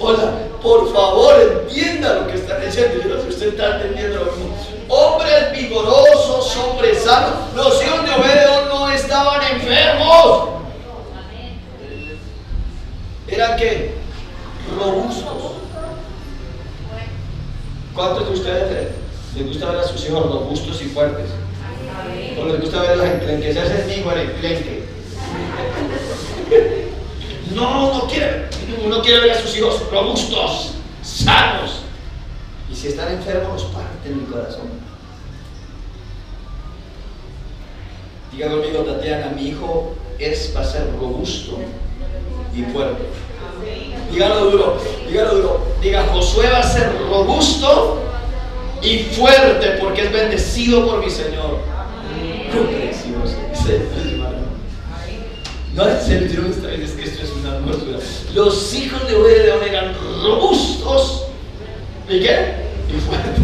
hola, por favor entienda lo que están diciendo. Yo no sé si usted está entendiendo lo mismo. Hombres vigorosos, hombres sanos. Los hijos de Obededom no estaban enfermos. ¿Eran qué? Robustos. ¿Cuántos de ustedes les gusta ver a sus hijos robustos y fuertes? ¿O les gusta ver a los enclenques? Se hace amigo el enclenque. No, uno quiere ver a sus hijos robustos, sanos. Y si están enfermos, los parte en mi corazón. Diga conmigo, Tatiana, mi hijo va a ser robusto y fuerte. Dígalo duro, dígalo duro. Diga, Josué va a ser robusto y fuerte porque es bendecido por mi Señor. Precioso. No, en serio, es que esto es una hermosura. Los hijos de Obededom eran robustos. ¿Y qué? Y fuertes.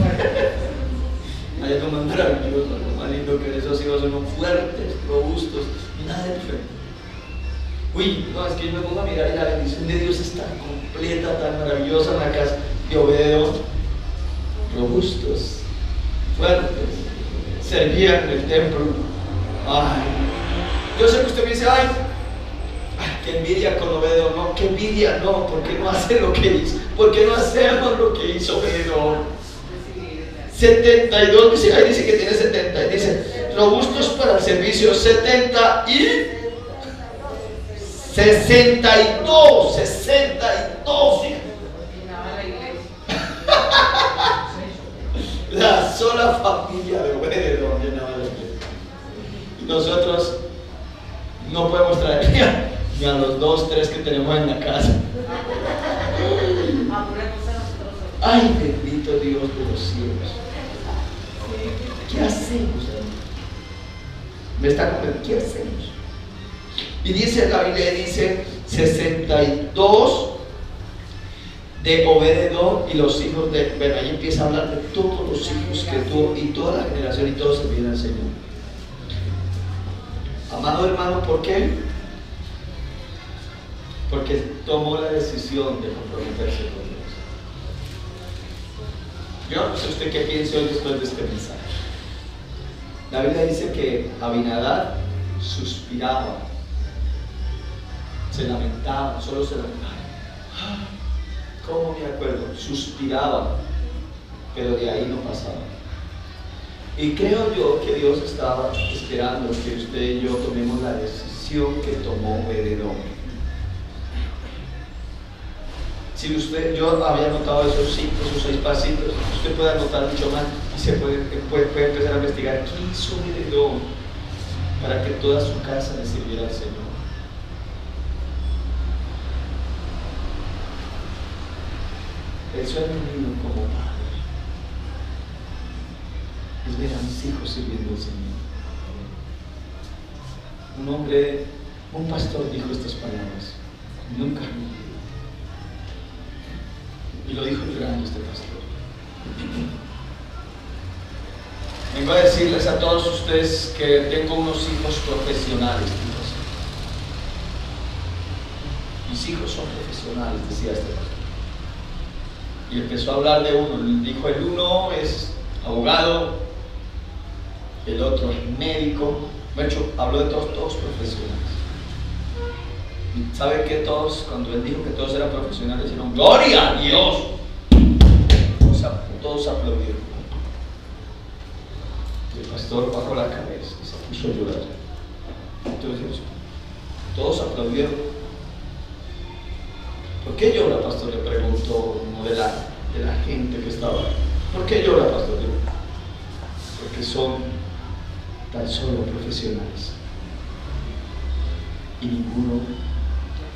Hay algo más maravilloso, algo más lindo que esos hijos son fuertes, robustos, nada de perfecto. Uy, no, es que yo me pongo a mirar y la bendición de Dios es tan completa, tan maravillosa en la casa de Obededom. Robustos, fuertes, servían en el templo. Ay, yo sé que usted me dice, ay, qué envidia con Obededom. No, qué envidia, no, porque no hace lo que hizo. ¿Por qué no hacemos lo que hizo Obededom? 72, dice, ahí dice que tiene 70, dice, robustos para el servicio, 70 y 62. La sola familia de Obededom llenaba la iglesia. Y nosotros no podemos traer ni a los 2, 3 que tenemos en la casa. Ay, bendito Dios de los cielos. ¿Qué hacemos, hermano? Me está comentando, ¿qué hacemos? Y dice la Biblia, dice 62 de Obededom y los hijos de, bueno, ahí empieza a hablar de todos los hijos que tuvo y toda la generación y todos servían al Señor. Amado hermano, ¿por qué? Porque tomó la decisión de comprometerse con Dios. Yo no sé usted qué piensa hoy después de este mensaje. La Biblia dice que Abinadab suspiraba, se lamentaba, solo se lamentaba. ¿Cómo me acuerdo? Suspiraba, pero de ahí no pasaba. Y creo yo que Dios estaba esperando que usted y yo tomemos la decisión que tomó Obededom. Si usted, yo había anotado esos 5 o 6 pasitos, usted puede anotar mucho más y se puede empezar a investigar qué hizo Obededom para que toda su casa le sirviera al Señor. El sueño mío como padre es ver a mis hijos sirviendo al Señor. Un hombre, un pastor dijo estas palabras, nunca me olvido. Y lo dijo llorando este pastor. Vengo a decirles a todos ustedes que tengo unos hijos profesionales. Mis hijos son profesionales, decía este pastor. Y empezó a hablar de uno. Dijo, el uno es abogado, el otro es médico. De hecho, habló de todos profesionales. ¿Sabe que todos, cuando él dijo que todos eran profesionales, dijeron, ¡gloria a Dios! todos aplaudieron. El pastor bajó la cabeza y se puso a llorar. Entonces, todos aplaudieron. ¿Por qué llora, pastor? Le preguntó uno de la gente que estaba ahí. ¿Por qué llora, pastor? Porque son tan solo profesionales y ninguno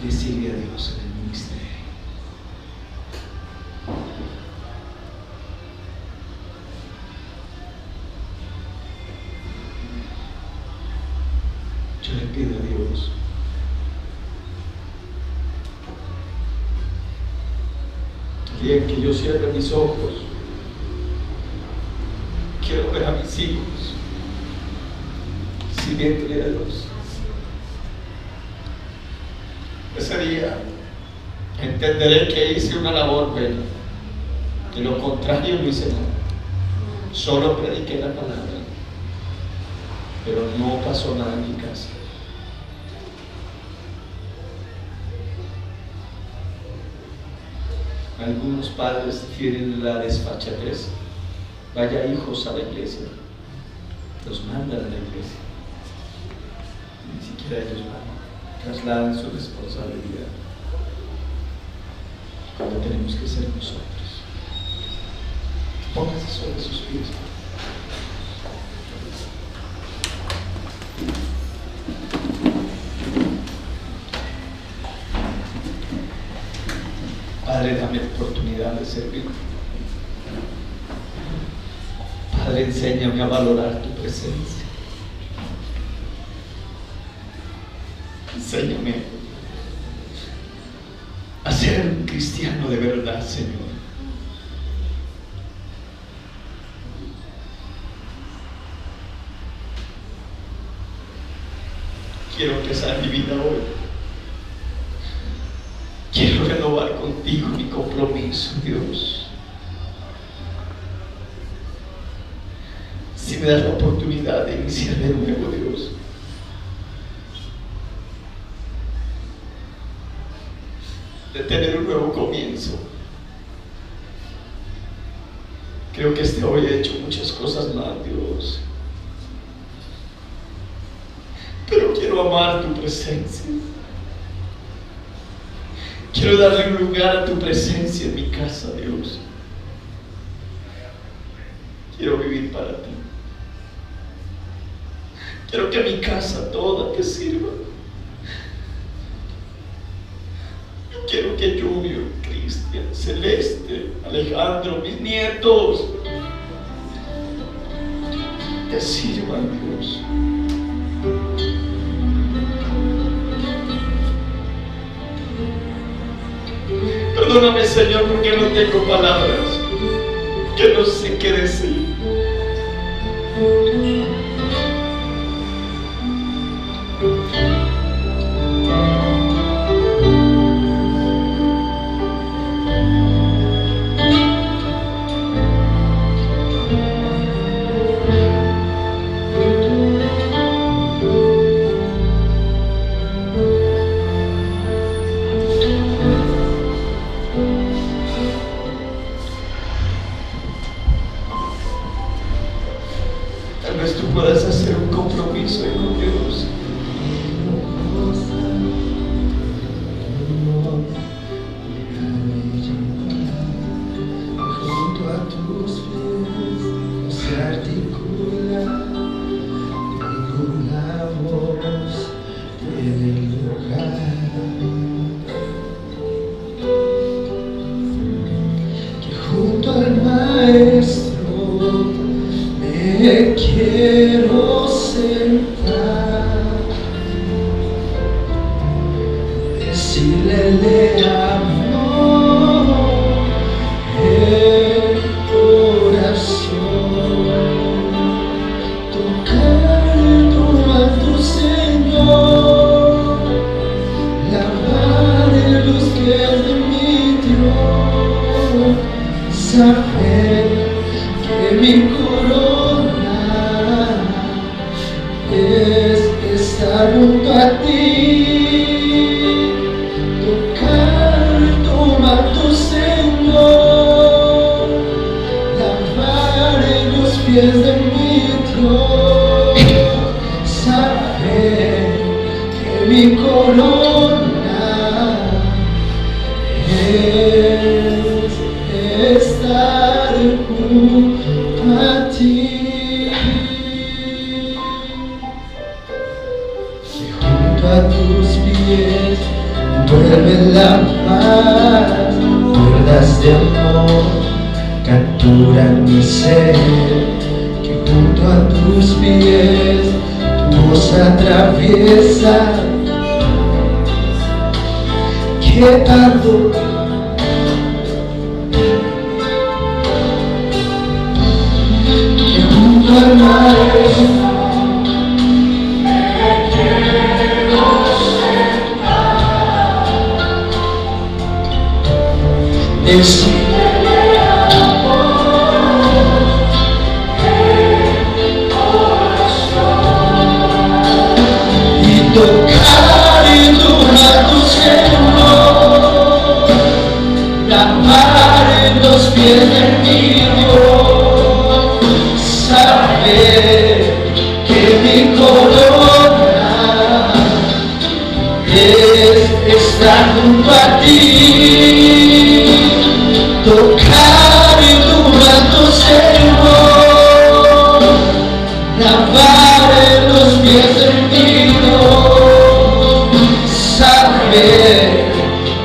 le sirve a Dios en el ministerio. Yo le pido a Dios el día que yo cierre mis ojos, quiero ver a mis hijos sirviéndole a Dios. Ese día entenderé que hice una labor buena. De lo contrario no hice nada. Solo prediqué la palabra, pero no pasó nada en mi casa. Algunos padres tienen la desfachatez. Vaya hijos a la iglesia, los mandan a la iglesia, ni siquiera ellos van, trasladan su responsabilidad cuando tenemos que ser nosotros. Póngase sobre sus pies. Padre, dame oportunidad de servir. Padre, enséñame a valorar tu presencia. Enséñame a ser un cristiano de verdad, Señor. Quiero empezar mi vida hoy. Quiero renovar contigo mi compromiso, Dios. Si me das la oportunidad de iniciar de nuevo, Dios, de tener un nuevo comienzo. Creo que hoy he hecho muchas cosas mal, Dios, pero quiero amar tu presencia. Quiero darle un lugar a tu presencia en mi casa, Dios. Quiero vivir para ti. Quiero que mi casa toda te sirva. Yo quiero que Junior, Cristian, Celeste, Alejandro, mis nietos te sirvan, Dios. Perdóname, Señor, porque no tengo palabras, que no sé qué decir. Puedas hacer un compromiso con Dios. Junto a tus pies se articula ninguna voz en el lugar. Que junto al Maestro me quiero sentar, decirle de amor el corazón, tocar tu manto, Señor, lavar los pies de mi Dios, saber que mi estar junto a ti, tocar pies de mi trono, saber que mi corona es estar junto a ti. Y junto a tus pies vuelve la paz, cuerdas de amor capturan mi ser. Que junto a tus pies tu voz atraviesa. Que tanto que junto al mar y tocar y tocar tu Señor, lavar en los pies de mi Dios, saber que mi corona es estar junto a ti. Tocar y tocar tu Señor, lavar en los pies de mi Dios, saber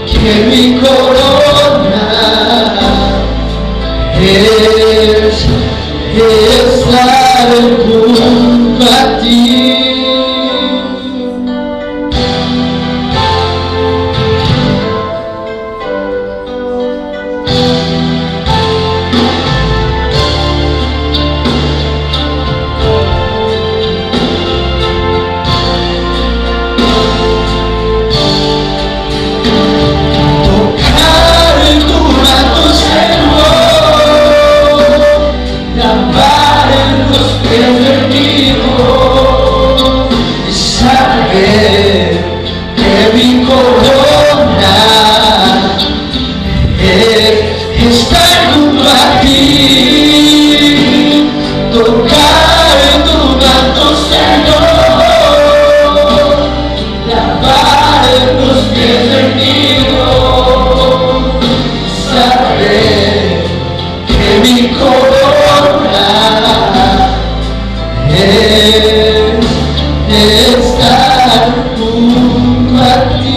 que mi corona es estar junto a ti. Estar junto a ti, tocar en tu manto, Señor, lavar en los pies de mi Dios, saber que mi corona es estar junto a ti.